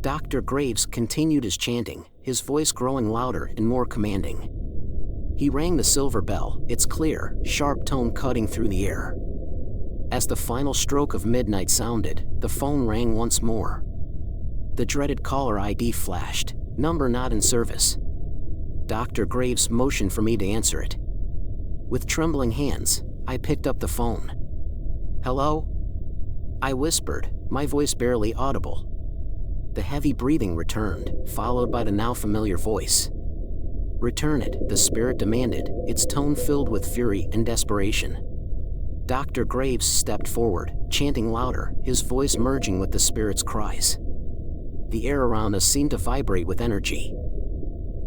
Dr. Graves continued his chanting, his voice growing louder and more commanding. He rang the silver bell, its clear, sharp tone cutting through the air. As the final stroke of midnight sounded, the phone rang once more. The dreaded caller ID flashed, number not in service. Dr. Graves motioned for me to answer it. With trembling hands, I picked up the phone. "Hello?" I whispered, my voice barely audible. The heavy breathing returned, followed by the now familiar voice. "Return it," the spirit demanded, its tone filled with fury and desperation. Dr. Graves stepped forward, chanting louder, his voice merging with the spirit's cries. The air around us seemed to vibrate with energy.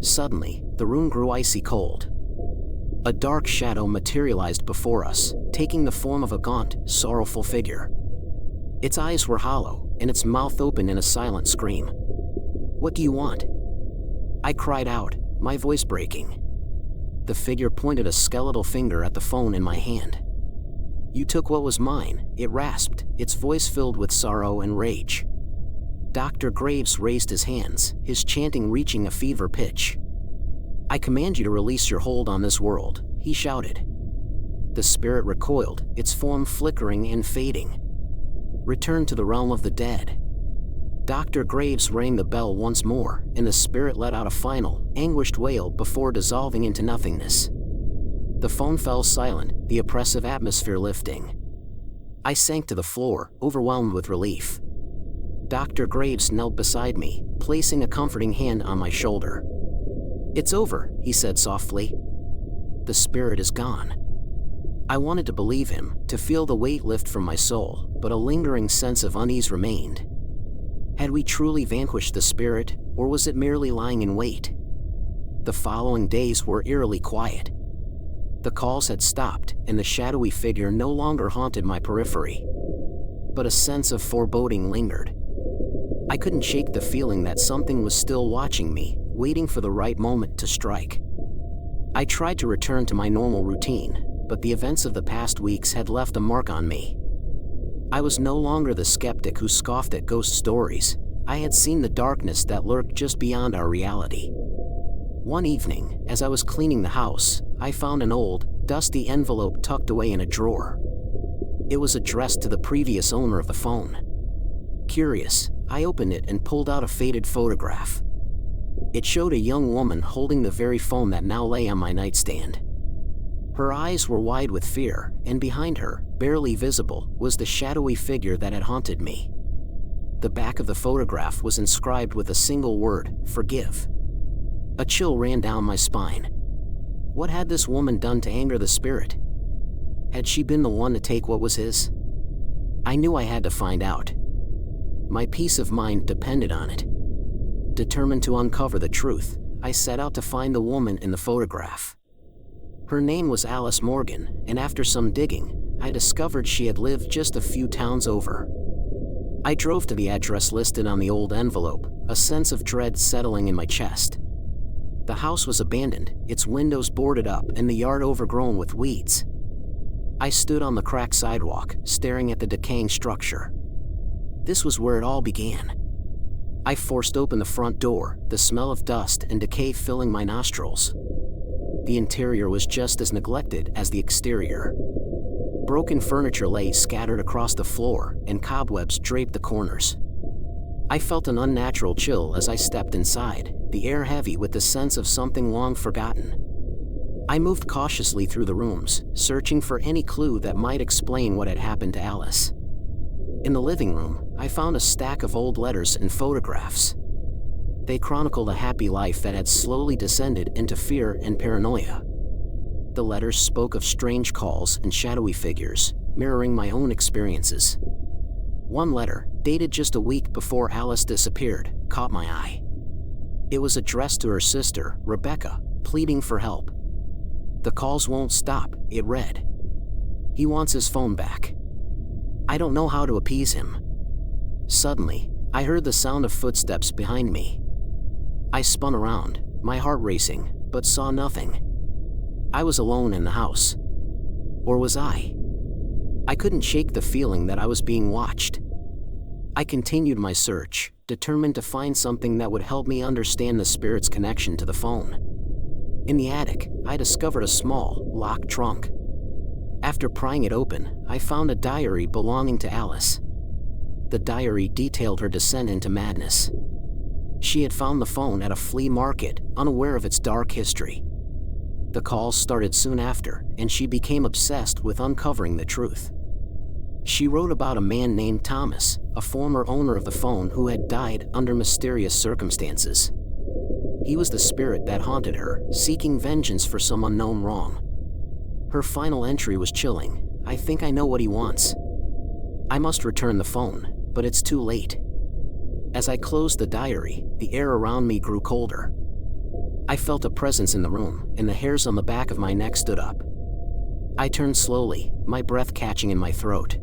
Suddenly, the room grew icy cold. A dark shadow materialized before us, taking the form of a gaunt, sorrowful figure. Its eyes were hollow, and its mouth open in a silent scream. "What do you want?" I cried out, my voice breaking. The figure pointed a skeletal finger at the phone in my hand. "You took what was mine," it rasped, its voice filled with sorrow and rage. Dr. Graves raised his hands, his chanting reaching a fever pitch. "I command you to release your hold on this world," he shouted. The spirit recoiled, its form flickering and fading. "Return to the realm of the dead." Dr. Graves rang the bell once more, and the spirit let out a final, anguished wail before dissolving into nothingness. The phone fell silent, the oppressive atmosphere lifting. I sank to the floor, overwhelmed with relief. Dr. Graves knelt beside me, placing a comforting hand on my shoulder. "It's over," he said softly. "The spirit is gone." I wanted to believe him, to feel the weight lift from my soul, but a lingering sense of unease remained. Had we truly vanquished the spirit, or was it merely lying in wait? The following days were eerily quiet. The calls had stopped, and the shadowy figure no longer haunted my periphery. But a sense of foreboding lingered. I couldn't shake the feeling that something was still watching me, waiting for the right moment to strike. I tried to return to my normal routine, but the events of the past weeks had left a mark on me. I was no longer the skeptic who scoffed at ghost stories. I had seen the darkness that lurked just beyond our reality. One evening, as I was cleaning the house, I found an old, dusty envelope tucked away in a drawer. It was addressed to the previous owner of the phone. Curious, I opened it and pulled out a faded photograph. It showed a young woman holding the very phone that now lay on my nightstand. Her eyes were wide with fear, and behind her, barely visible, was the shadowy figure that had haunted me. The back of the photograph was inscribed with a single word: "Forgive." A chill ran down my spine. What had this woman done to anger the spirit? Had she been the one to take what was his? I knew I had to find out. My peace of mind depended on it. Determined to uncover the truth, I set out to find the woman in the photograph. Her name was Alice Morgan, and after some digging, I discovered she had lived just a few towns over. I drove to the address listed on the old envelope, a sense of dread settling in my chest. The house was abandoned, its windows boarded up and the yard overgrown with weeds. I stood on the cracked sidewalk, staring at the decaying structure. This was where it all began. I forced open the front door, the smell of dust and decay filling my nostrils. The interior was just as neglected as the exterior. Broken furniture lay scattered across the floor, and cobwebs draped the corners. I felt an unnatural chill as I stepped inside, the air heavy with the sense of something long forgotten. I moved cautiously through the rooms, searching for any clue that might explain what had happened to Alice. In the living room, I found a stack of old letters and photographs. They chronicled a happy life that had slowly descended into fear and paranoia. The letters spoke of strange calls and shadowy figures, mirroring my own experiences. One letter, dated just a week before Alice disappeared, caught my eye. It was addressed to her sister, Rebecca, pleading for help. "The calls won't stop," it read. "He wants his phone back. I don't know how to appease him." Suddenly, I heard the sound of footsteps behind me. I spun around, my heart racing, but saw nothing. I was alone in the house. Or was I? I couldn't shake the feeling that I was being watched. I continued my search, determined to find something that would help me understand the spirit's connection to the phone. In the attic, I discovered a small, locked trunk. After prying it open, I found a diary belonging to Alice. The diary detailed her descent into madness. She had found the phone at a flea market, unaware of its dark history. The calls started soon after, and she became obsessed with uncovering the truth. She wrote about a man named Thomas, a former owner of the phone who had died under mysterious circumstances. He was the spirit that haunted her, seeking vengeance for some unknown wrong. Her final entry was chilling. I think I know what he wants. I must return the phone, but it's too late. As I closed the diary, the air around me grew colder. I felt a presence in the room, and the hairs on the back of my neck stood up. I turned slowly, my breath catching in my throat.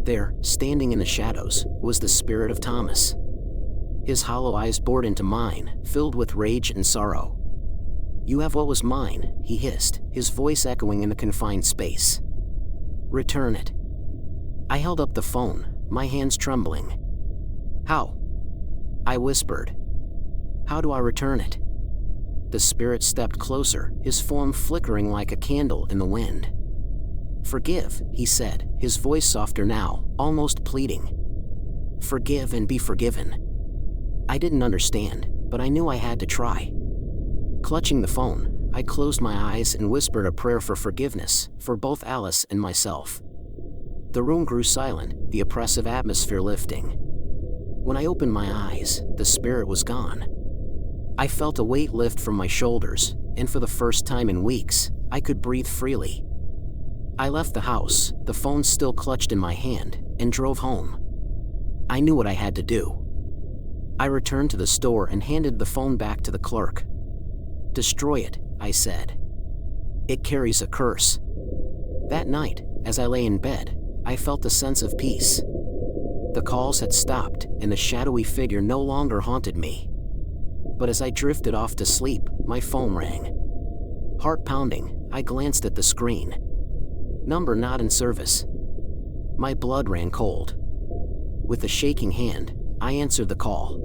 There, standing in the shadows, was the spirit of Thomas. His hollow eyes bored into mine, filled with rage and sorrow. "You have what was mine," he hissed, his voice echoing in the confined space. "Return it." I held up the phone, my hands trembling. "How?" I whispered. "How do I return it?" The spirit stepped closer, his form flickering like a candle in the wind. "Forgive," he said, his voice softer now, almost pleading. "Forgive and be forgiven." I didn't understand, but I knew I had to try. Clutching the phone, I closed my eyes and whispered a prayer for forgiveness, for both Alice and myself. The room grew silent, the oppressive atmosphere lifting. When I opened my eyes, the spirit was gone. I felt a weight lift from my shoulders, and for the first time in weeks, I could breathe freely. I left the house, the phone still clutched in my hand, and drove home. I knew what I had to do. I returned to the store and handed the phone back to the clerk. "Destroy it," I said. "It carries a curse." That night, as I lay in bed, I felt a sense of peace. The calls had stopped, and the shadowy figure no longer haunted me. But as I drifted off to sleep, my phone rang. Heart pounding, I glanced at the screen. Number not in service. My blood ran cold. With a shaking hand, I answered the call.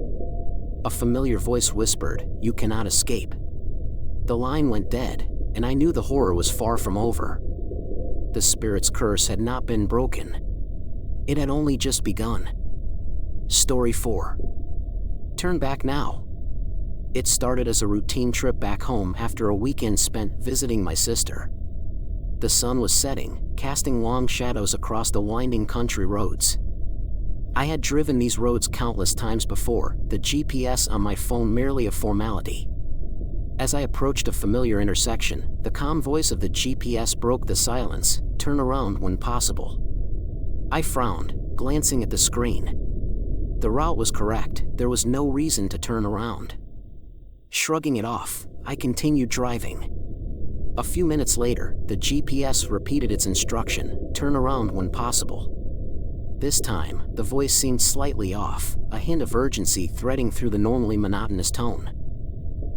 A familiar voice whispered, "You cannot escape." The line went dead, and I knew the horror was far from over. The spirit's curse had not been broken. It had only just begun. Story 4. Turn back now. It started as a routine trip back home after a weekend spent visiting my sister. The sun was setting, casting long shadows across the winding country roads. I had driven these roads countless times before, the GPS on my phone merely a formality. As I approached a familiar intersection, the calm voice of the GPS broke the silence, "Turn around when possible." I frowned, glancing at the screen. The route was correct, there was no reason to turn around. Shrugging it off, I continued driving. A few minutes later, the GPS repeated its instruction, "Turn around when possible." This time, the voice seemed slightly off, a hint of urgency threading through the normally monotonous tone.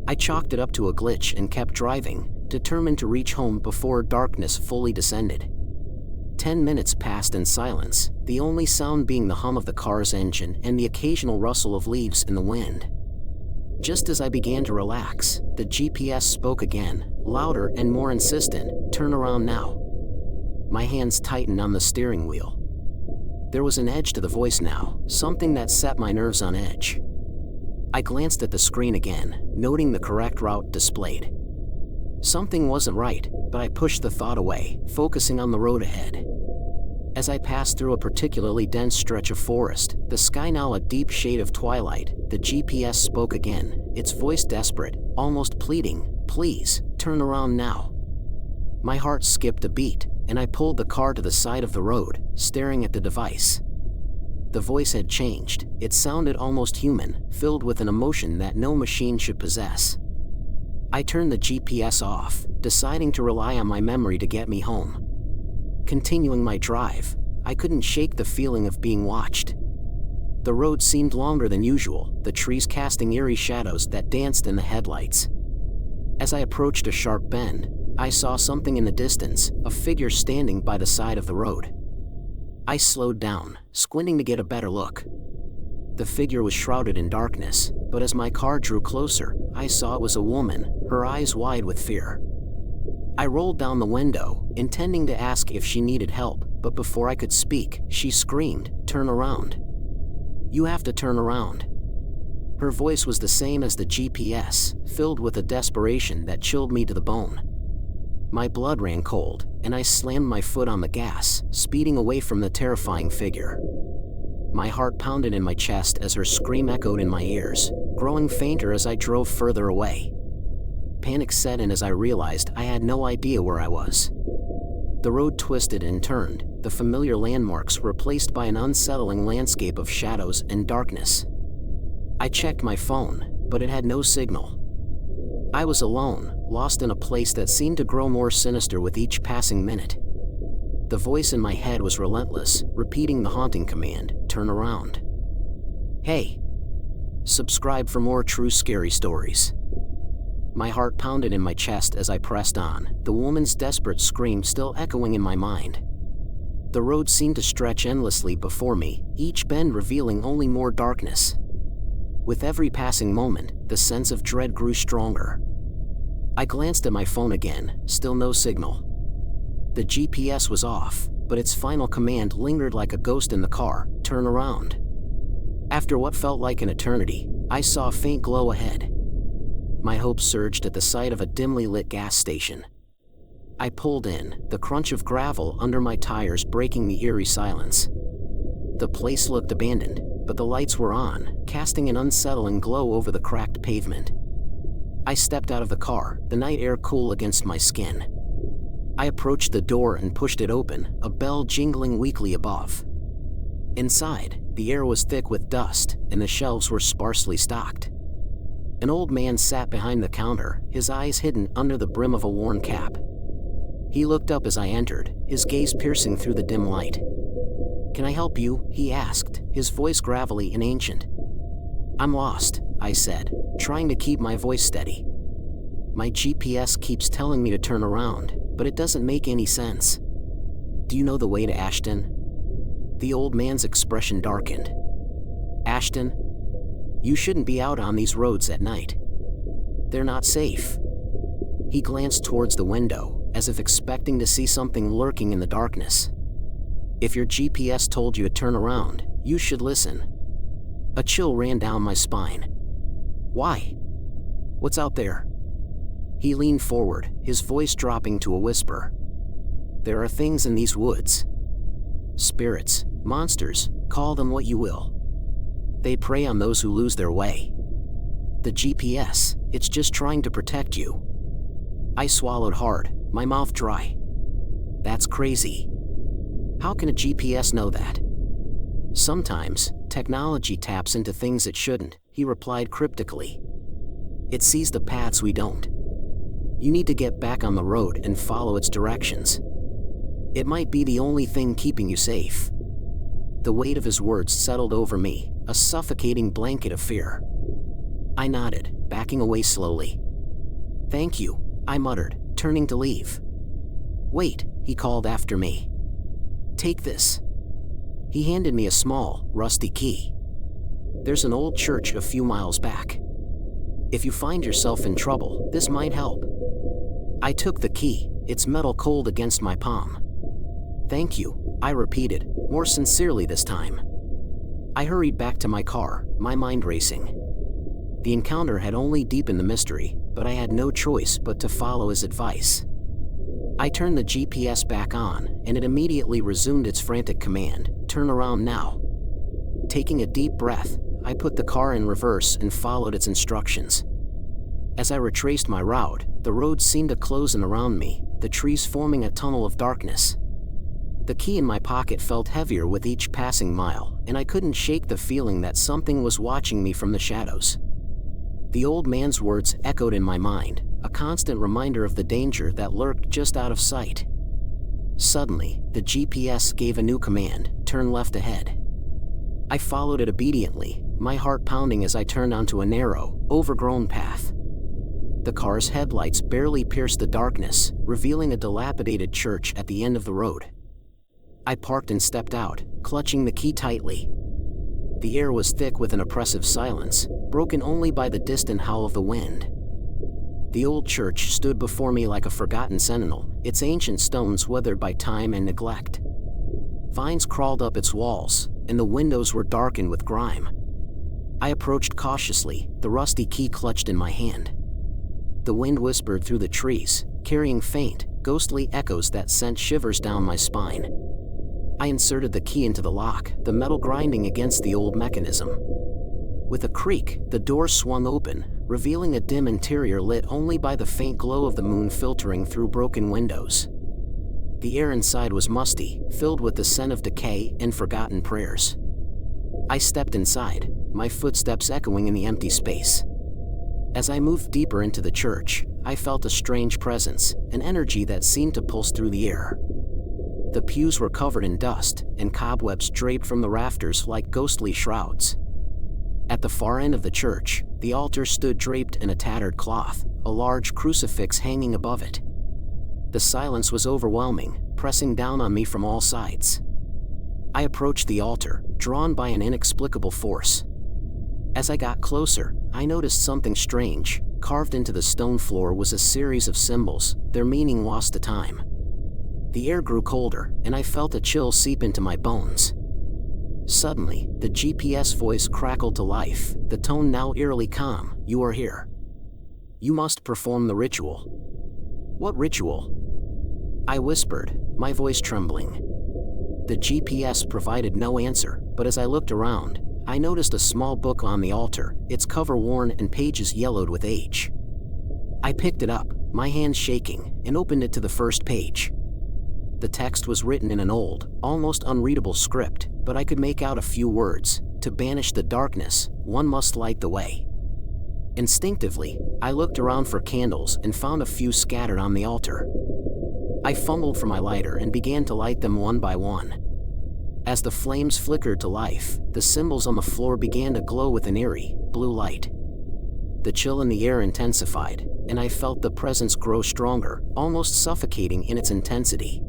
I chalked it up to a glitch and kept driving, determined to reach home before darkness fully descended. 10 minutes passed in silence, the only sound being the hum of the car's engine and the occasional rustle of leaves in the wind. Just as I began to relax, the GPS spoke again, louder and more insistent, "Turn around now." My hands tightened on the steering wheel. There was an edge to the voice now, something that set my nerves on edge. I glanced at the screen again, noting the correct route displayed. Something wasn't right, but I pushed the thought away, focusing on the road ahead. As I passed through a particularly dense stretch of forest, the sky now a deep shade of twilight, the GPS spoke again, its voice desperate, almost pleading, "Please, turn around now." My heart skipped a beat, and I pulled the car to the side of the road, staring at the device. The voice had changed, it sounded almost human, filled with an emotion that no machine should possess. I turned the GPS off, deciding to rely on my memory to get me home. Continuing my drive, I couldn't shake the feeling of being watched. The road seemed longer than usual, the trees casting eerie shadows that danced in the headlights. As I approached a sharp bend, I saw something in the distance, a figure standing by the side of the road. I slowed down, squinting to get a better look. The figure was shrouded in darkness, but as my car drew closer, I saw it was a woman, her eyes wide with fear. I rolled down the window, intending to ask if she needed help, but before I could speak, she screamed, "Turn around. You have to turn around." Her voice was the same as the GPS, filled with a desperation that chilled me to the bone. My blood ran cold, and I slammed my foot on the gas, speeding away from the terrifying figure. My heart pounded in my chest as her scream echoed in my ears, growing fainter as I drove further away. Panic set in as I realized I had no idea where I was. The road twisted and turned, the familiar landmarks replaced by an unsettling landscape of shadows and darkness. I checked my phone, but it had no signal. I was alone, lost in a place that seemed to grow more sinister with each passing minute. The voice in my head was relentless, repeating the haunting command, "Turn around." Hey! Subscribe for more true scary stories. My heart pounded in my chest as I pressed on, the woman's desperate scream still echoing in my mind. The road seemed to stretch endlessly before me, each bend revealing only more darkness. With every passing moment, the sense of dread grew stronger. I glanced at my phone again, still no signal. The GPS was off, but its final command lingered like a ghost in the car, "Turn around." After what felt like an eternity, I saw a faint glow ahead. My hopes surged at the sight of a dimly lit gas station. I pulled in, the crunch of gravel under my tires breaking the eerie silence. The place looked abandoned, but the lights were on, casting an unsettling glow over the cracked pavement. I stepped out of the car, the night air cool against my skin. I approached the door and pushed it open, a bell jingling weakly above. Inside, the air was thick with dust, and the shelves were sparsely stocked. An old man sat behind the counter, his eyes hidden under the brim of a worn cap. He looked up as I entered, his gaze piercing through the dim light. "Can I help you?" he asked, his voice gravelly and ancient. "I'm lost," I said, trying to keep my voice steady. "My GPS keeps telling me to turn around, but it doesn't make any sense. Do you know the way to Ashton?" The old man's expression darkened. "Ashton? You shouldn't be out on these roads at night. They're not safe." He glanced towards the window, as if expecting to see something lurking in the darkness. "If your GPS told you to turn around, you should listen." A chill ran down my spine. "Why? What's out there?" He leaned forward, his voice dropping to a whisper. "There are things in these woods. Spirits, monsters, call them what you will. They prey on those who lose their way. The GPS, it's just trying to protect you." I swallowed hard, my mouth dry. "That's crazy. How can a GPS know that?" "Sometimes, technology taps into things it shouldn't," he replied cryptically. "It sees the paths we don't. You need to get back on the road and follow its directions. It might be the only thing keeping you safe." The weight of his words settled over me, a suffocating blanket of fear. I nodded, backing away slowly. "Thank you," I muttered, turning to leave. "Wait," he called after me. "Take this." He handed me a small, rusty key. "There's an old church a few miles back. If you find yourself in trouble, this might help." I took the key, its metal cold against my palm. "Thank you," I repeated, more sincerely this time. I hurried back to my car, my mind racing. The encounter had only deepened the mystery, but I had no choice but to follow his advice. I turned the GPS back on, and it immediately resumed its frantic command, "Turn around now." Taking a deep breath, I put the car in reverse and followed its instructions. As I retraced my route, the road seemed to close in around me, the trees forming a tunnel of darkness. The key in my pocket felt heavier with each passing mile, and I couldn't shake the feeling that something was watching me from the shadows. The old man's words echoed in my mind, a constant reminder of the danger that lurked just out of sight. Suddenly, the GPS gave a new command, "Turn left ahead." I followed it obediently, my heart pounding as I turned onto a narrow, overgrown path. The car's headlights barely pierced the darkness, revealing a dilapidated church at the end of the road. I parked and stepped out, clutching the key tightly. The air was thick with an oppressive silence, broken only by the distant howl of the wind. The old church stood before me like a forgotten sentinel, its ancient stones weathered by time and neglect. Vines crawled up its walls, and the windows were darkened with grime. I approached cautiously, the rusty key clutched in my hand. The wind whispered through the trees, carrying faint, ghostly echoes that sent shivers down my spine. I inserted the key into the lock, the metal grinding against the old mechanism. With a creak, the door swung open, revealing a dim interior lit only by the faint glow of the moon filtering through broken windows. The air inside was musty, filled with the scent of decay and forgotten prayers. I stepped inside, my footsteps echoing in the empty space. As I moved deeper into the church, I felt a strange presence, an energy that seemed to pulse through the air. The pews were covered in dust, and cobwebs draped from the rafters like ghostly shrouds. At the far end of the church, the altar stood draped in a tattered cloth, a large crucifix hanging above it. The silence was overwhelming, pressing down on me from all sides. I approached the altar, drawn by an inexplicable force. As I got closer, I noticed something strange. Carved into the stone floor was a series of symbols, their meaning lost to time. The air grew colder, and I felt a chill seep into my bones. Suddenly, the GPS voice crackled to life, the tone now eerily calm. "You are here. You must perform the ritual." "What ritual?" I whispered, my voice trembling. The GPS provided no answer, but as I looked around, I noticed a small book on the altar, its cover worn and pages yellowed with age. I picked it up, my hands shaking, and opened it to the first page. The text was written in an old, almost unreadable script, but I could make out a few words. "To banish the darkness, one must light the way." Instinctively, I looked around for candles and found a few scattered on the altar. I fumbled for my lighter and began to light them one by one. As the flames flickered to life, the symbols on the floor began to glow with an eerie, blue light. The chill in the air intensified, and I felt the presence grow stronger, almost suffocating in its intensity.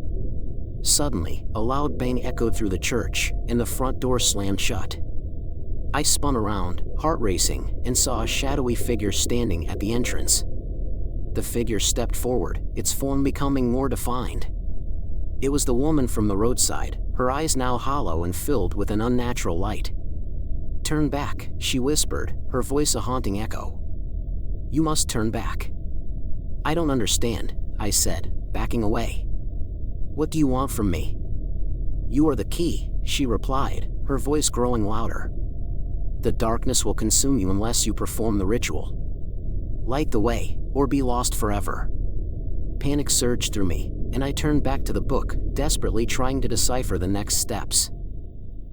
Suddenly, a loud bang echoed through the church, and the front door slammed shut. I spun around, heart racing, and saw a shadowy figure standing at the entrance. The figure stepped forward, its form becoming more defined. It was the woman from the roadside, her eyes now hollow and filled with an unnatural light. "Turn back," she whispered, her voice a haunting echo. "You must turn back." "I don't understand," I said, backing away. "What do you want from me?" "You are the key," she replied, her voice growing louder. "The darkness will consume you unless you perform the ritual. Light the way, or be lost forever." Panic surged through me, and I turned back to the book, desperately trying to decipher the next steps.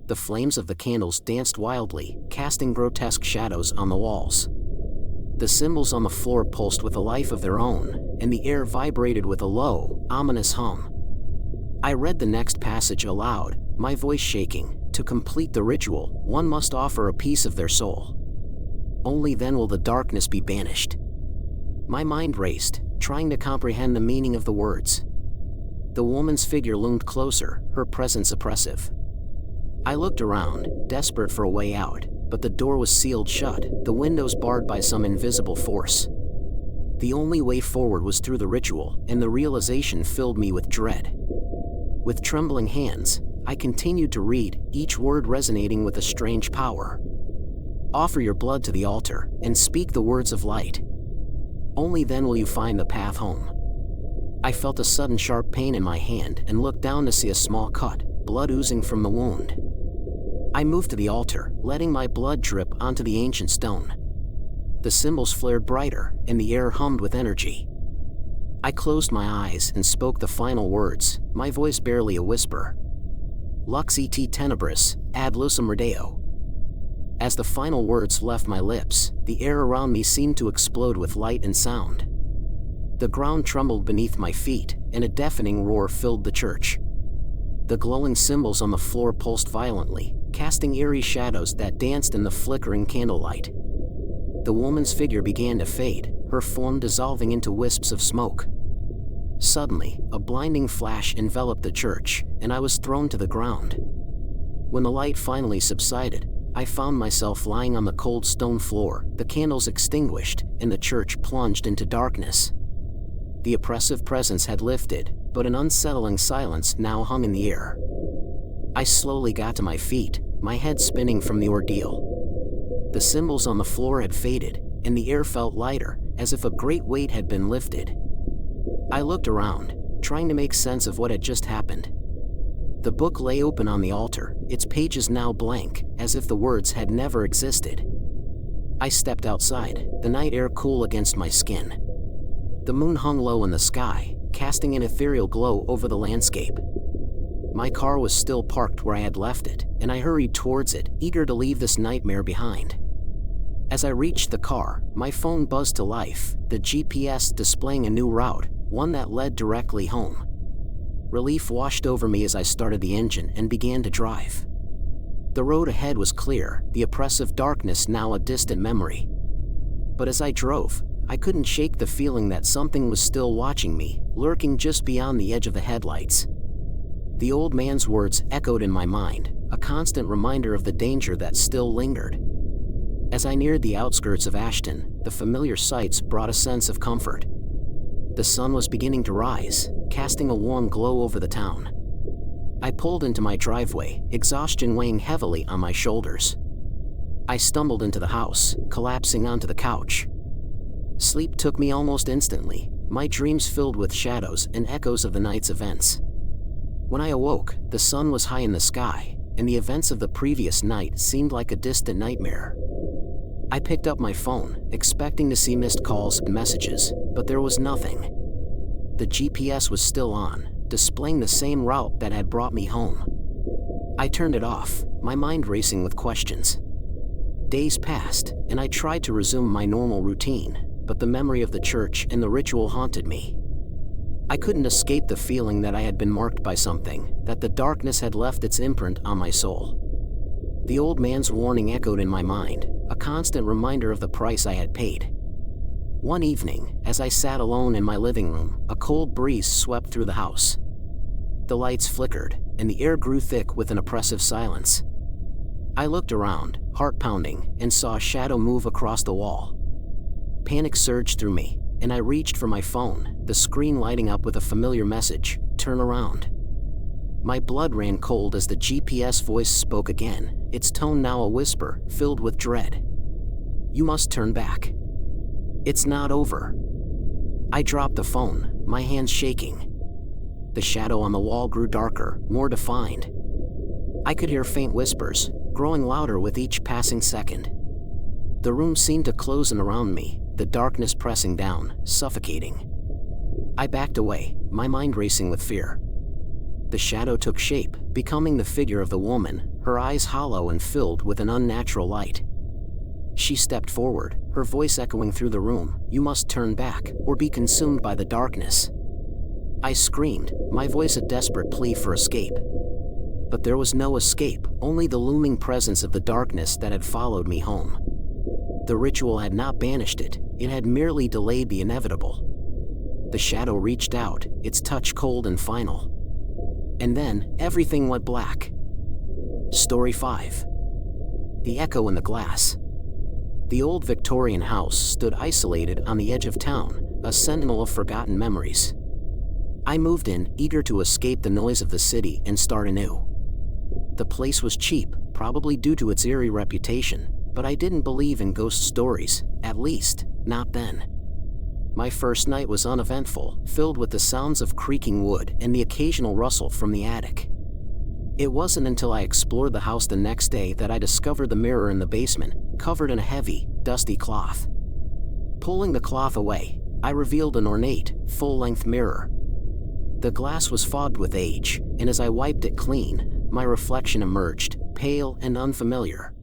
The flames of the candles danced wildly, casting grotesque shadows on the walls. The symbols on the floor pulsed with a life of their own, and the air vibrated with a low, ominous hum. I read the next passage aloud, my voice shaking. "To complete the ritual, one must offer a piece of their soul. Only then will the darkness be banished." My mind raced, trying to comprehend the meaning of the words. The woman's figure loomed closer, her presence oppressive. I looked around, desperate for a way out, but the door was sealed shut, the windows barred by some invisible force. The only way forward was through the ritual, and the realization filled me with dread. With trembling hands, I continued to read, each word resonating with a strange power. "Offer your blood to the altar, and speak the words of light. Only then will you find the path home." I felt a sudden sharp pain in my hand and looked down to see a small cut, blood oozing from the wound. I moved to the altar, letting my blood drip onto the ancient stone. The symbols flared brighter, and the air hummed with energy. I closed my eyes and spoke the final words, my voice barely a whisper. "Lux et tenebris, ad lucem redeo." As the final words left my lips, the air around me seemed to explode with light and sound. The ground trembled beneath my feet, and a deafening roar filled the church. The glowing symbols on the floor pulsed violently, casting eerie shadows that danced in the flickering candlelight. The woman's figure began to fade, her form dissolving into wisps of smoke. Suddenly, a blinding flash enveloped the church, and I was thrown to the ground. When the light finally subsided, I found myself lying on the cold stone floor, the candles extinguished, and the church plunged into darkness. The oppressive presence had lifted, but an unsettling silence now hung in the air. I slowly got to my feet, my head spinning from the ordeal. The symbols on the floor had faded, and the air felt lighter, as if a great weight had been lifted. I looked around, trying to make sense of what had just happened. The book lay open on the altar, its pages now blank, as if the words had never existed. I stepped outside, the night air cool against my skin. The moon hung low in the sky, casting an ethereal glow over the landscape. My car was still parked where I had left it, and I hurried towards it, eager to leave this nightmare behind. As I reached the car, my phone buzzed to life, the GPS displaying a new route, one that led directly home. Relief washed over me as I started the engine and began to drive. The road ahead was clear, the oppressive darkness now a distant memory. But as I drove, I couldn't shake the feeling that something was still watching me, lurking just beyond the edge of the headlights. The old man's words echoed in my mind, a constant reminder of the danger that still lingered. As I neared the outskirts of Ashton, the familiar sights brought a sense of comfort. The sun was beginning to rise, casting a warm glow over the town. I pulled into my driveway, exhaustion weighing heavily on my shoulders. I stumbled into the house, collapsing onto the couch. Sleep took me almost instantly, my dreams filled with shadows and echoes of the night's events. When I awoke, the sun was high in the sky, and the events of the previous night seemed like a distant nightmare. I picked up my phone, expecting to see missed calls and messages, but there was nothing. The GPS was still on, displaying the same route that had brought me home. I turned it off, my mind racing with questions. Days passed, and I tried to resume my normal routine, but the memory of the church and the ritual haunted me. I couldn't escape the feeling that I had been marked by something, that the darkness had left its imprint on my soul. The old man's warning echoed in my mind, a constant reminder of the price I had paid. One evening, as I sat alone in my living room, a cold breeze swept through the house. The lights flickered, and the air grew thick with an oppressive silence. I looked around, heart pounding, and saw a shadow move across the wall. Panic surged through me, and I reached for my phone, the screen lighting up with a familiar message, "Turn around." My blood ran cold as the GPS voice spoke again, its tone now a whisper, filled with dread. "You must turn back. It's not over." I dropped the phone, my hands shaking. The shadow on the wall grew darker, more defined. I could hear faint whispers, growing louder with each passing second. The room seemed to close in around me, the darkness pressing down, suffocating. I backed away, my mind racing with fear. The shadow took shape, becoming the figure of the woman, her eyes hollow and filled with an unnatural light. She stepped forward, her voice echoing through the room, "You must turn back, or be consumed by the darkness." I screamed, my voice a desperate plea for escape. But there was no escape, only the looming presence of the darkness that had followed me home. The ritual had not banished it, it had merely delayed the inevitable. The shadow reached out, its touch cold and final. And then, everything went black. Story 5. The Echo in the Glass. The old Victorian house stood isolated on the edge of town, a sentinel of forgotten memories. I moved in, eager to escape the noise of the city and start anew. The place was cheap, probably due to its eerie reputation, but I didn't believe in ghost stories, at least, not then. My first night was uneventful, filled with the sounds of creaking wood and the occasional rustle from the attic. It wasn't until I explored the house the next day that I discovered the mirror in the basement, covered in a heavy, dusty cloth. Pulling the cloth away, I revealed an ornate, full-length mirror. The glass was fogged with age, and as I wiped it clean, my reflection emerged, pale and unfamiliar.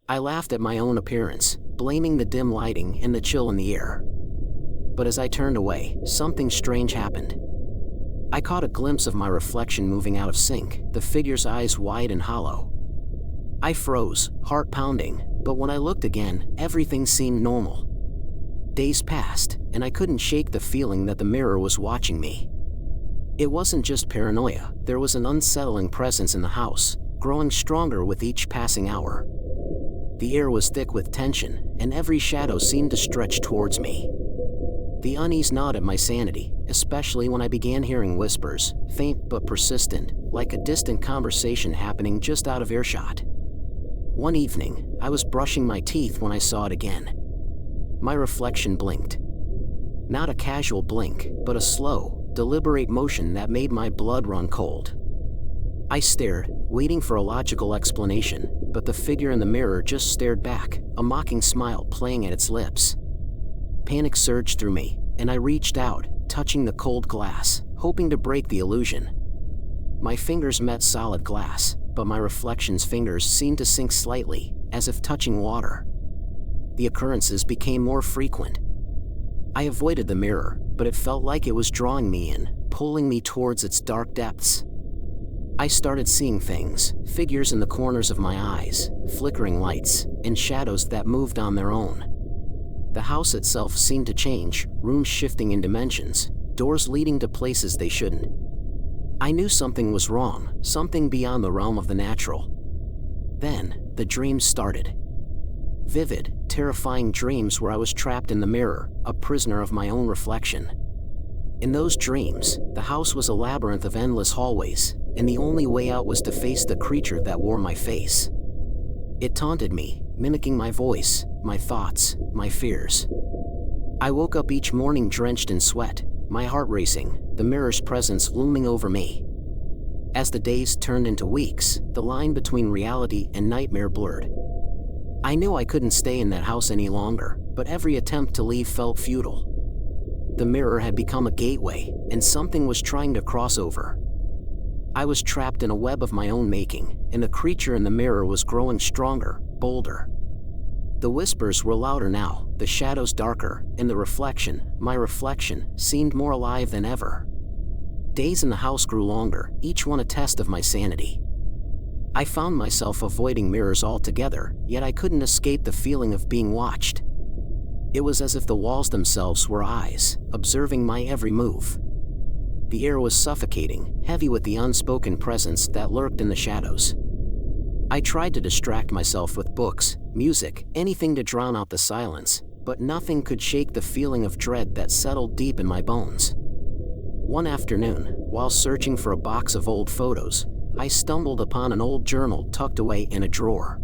I laughed at my own appearance, blaming the dim lighting and the chill in the air. But as I turned away, something strange happened. I caught a glimpse of my reflection moving out of sync, the figure's eyes wide and hollow. I froze, heart pounding, but when I looked again, everything seemed normal. Days passed, and I couldn't shake the feeling that the mirror was watching me. It wasn't just paranoia, there was an unsettling presence in the house, growing stronger with each passing hour. The air was thick with tension, and every shadow seemed to stretch towards me. The unease gnawed at my sanity, especially when I began hearing whispers, faint but persistent, like a distant conversation happening just out of earshot. One evening, I was brushing my teeth when I saw it again. My reflection blinked. Not a casual blink, but a slow, deliberate motion that made my blood run cold. I stared, waiting for a logical explanation, but the figure in the mirror just stared back, a mocking smile playing at its lips. Panic surged through me, and I reached out, touching the cold glass, hoping to break the illusion. My fingers met solid glass, but my reflection's fingers seemed to sink slightly, as if touching water. The occurrences became more frequent. I avoided the mirror, but it felt like it was drawing me in, pulling me towards its dark depths. I started seeing things, figures in the corners of my eyes, flickering lights, and shadows that moved on their own. The house itself seemed to change, rooms shifting in dimensions, doors leading to places they shouldn't. I knew something was wrong, something beyond the realm of the natural. Then, the dreams started. Vivid, terrifying dreams where I was trapped in the mirror, a prisoner of my own reflection. In those dreams, the house was a labyrinth of endless hallways, and the only way out was to face the creature that wore my face. It taunted me, mimicking my voice, my thoughts, my fears. I woke up each morning drenched in sweat, my heart racing, the mirror's presence looming over me. As the days turned into weeks, the line between reality and nightmare blurred. I knew I couldn't stay in that house any longer, but every attempt to leave felt futile. The mirror had become a gateway, and something was trying to cross over. I was trapped in a web of my own making, and the creature in the mirror was growing stronger, bolder. The whispers were louder now, the shadows darker, and the reflection, my reflection, seemed more alive than ever. Days in the house grew longer, each one a test of my sanity. I found myself avoiding mirrors altogether, yet I couldn't escape the feeling of being watched. It was as if the walls themselves were eyes, observing my every move. The air was suffocating, heavy with the unspoken presence that lurked in the shadows. I tried to distract myself with books, music, anything to drown out the silence, but nothing could shake the feeling of dread that settled deep in my bones. One afternoon, while searching for a box of old photos, I stumbled upon an old journal tucked away in a drawer.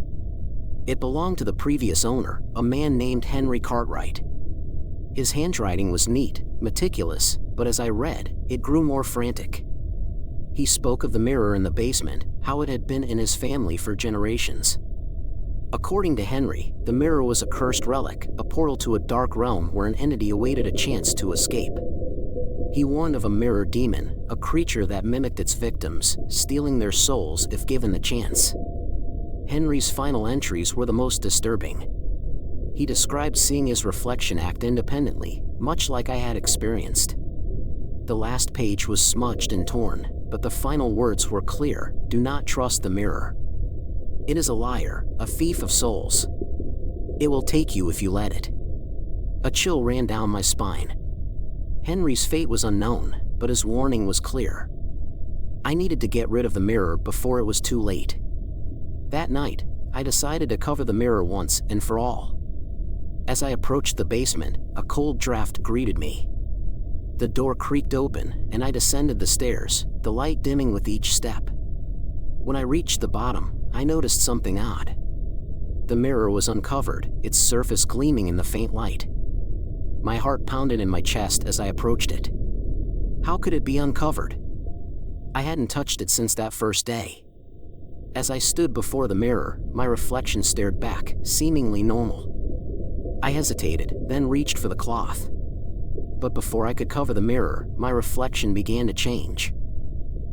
It belonged to the previous owner, a man named Henry Cartwright. His handwriting was neat, meticulous, but as I read, it grew more frantic. He spoke of the mirror in the basement, how it had been in his family for generations. According to Henry, the mirror was a cursed relic, a portal to a dark realm where an entity awaited a chance to escape. He warned of a mirror demon, a creature that mimicked its victims, stealing their souls if given the chance. Henry's final entries were the most disturbing. He described seeing his reflection act independently, much like I had experienced. The last page was smudged and torn, but the final words were clear: do not trust the mirror. It is a liar, a thief of souls. It will take you if you let it. A chill ran down my spine. Henry's fate was unknown, but his warning was clear. I needed to get rid of the mirror before it was too late. That night, I decided to cover the mirror once and for all. As I approached the basement, a cold draft greeted me. The door creaked open, and I descended the stairs, the light dimming with each step. When I reached the bottom, I noticed something odd. The mirror was uncovered, its surface gleaming in the faint light. My heart pounded in my chest as I approached it. How could it be uncovered? I hadn't touched it since that first day. As I stood before the mirror, my reflection stared back, seemingly normal. I hesitated, then reached for the cloth. But before I could cover the mirror, my reflection began to change.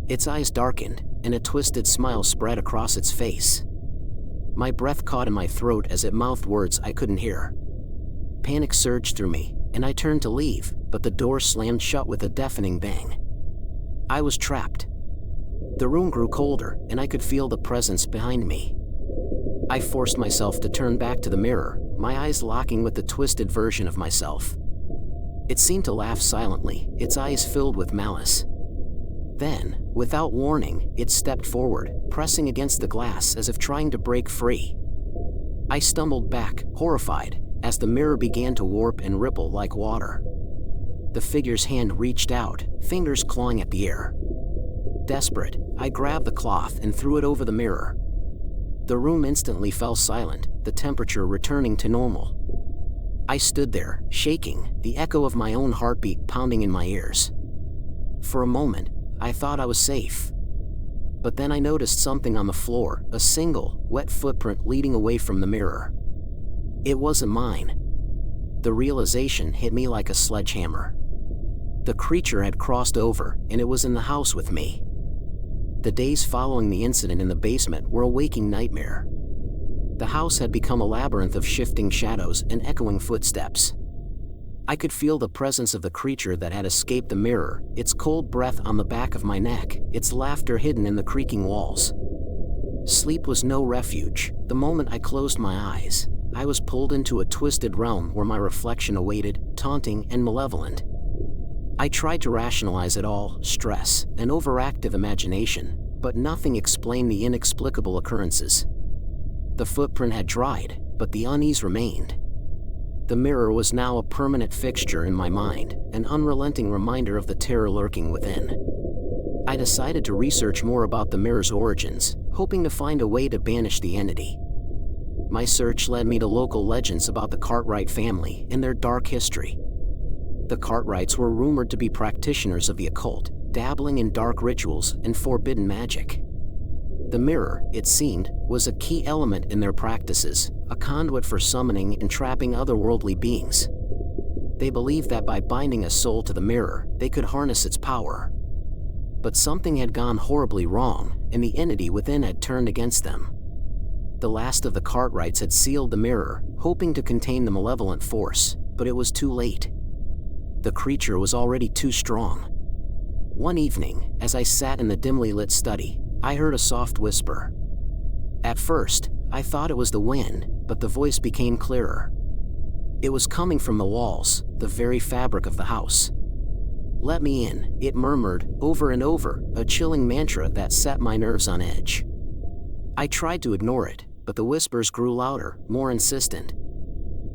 Its eyes darkened, and a twisted smile spread across its face. My breath caught in my throat as it mouthed words I couldn't hear. Panic surged through me, and I turned to leave, but the door slammed shut with a deafening bang. I was trapped. The room grew colder, and I could feel the presence behind me. I forced myself to turn back to the mirror, my eyes locking with the twisted version of myself. It seemed to laugh silently, its eyes filled with malice. Then, without warning, it stepped forward, pressing against the glass as if trying to break free. I stumbled back, horrified, as the mirror began to warp and ripple like water. The figure's hand reached out, fingers clawing at the air. Desperate, I grabbed the cloth and threw it over the mirror. The room instantly fell silent, the temperature returning to normal. I stood there, shaking, the echo of my own heartbeat pounding in my ears. For a moment, I thought I was safe. But then I noticed something on the floor, a single, wet footprint leading away from the mirror. It wasn't mine. The realization hit me like a sledgehammer. The creature had crossed over, and it was in the house with me. The days following the incident in the basement were a waking nightmare. The house had become a labyrinth of shifting shadows and echoing footsteps. I could feel the presence of the creature that had escaped the mirror, its cold breath on the back of my neck, its laughter hidden in the creaking walls. Sleep was no refuge. The moment I closed my eyes, I was pulled into a twisted realm where my reflection awaited, taunting and malevolent. I tried to rationalize it all, stress, an overactive imagination, but nothing explained the inexplicable occurrences. The footprint had dried, but the unease remained. The mirror was now a permanent fixture in my mind, an unrelenting reminder of the terror lurking within. I decided to research more about the mirror's origins, hoping to find a way to banish the entity. My search led me to local legends about the Cartwright family and their dark history. The Cartwrights were rumored to be practitioners of the occult, dabbling in dark rituals and forbidden magic. The mirror, it seemed, was a key element in their practices, a conduit for summoning and trapping otherworldly beings. They believed that by binding a soul to the mirror, they could harness its power. But something had gone horribly wrong, and the entity within had turned against them. The last of the Cartwrights had sealed the mirror, hoping to contain the malevolent force, but it was too late. The creature was already too strong. One evening, as I sat in the dimly lit study, I heard a soft whisper. At first, I thought it was the wind, but the voice became clearer. It was coming from the walls, the very fabric of the house. "Let me in," it murmured, over and over, a chilling mantra that set my nerves on edge. I tried to ignore it, but the whispers grew louder, more insistent.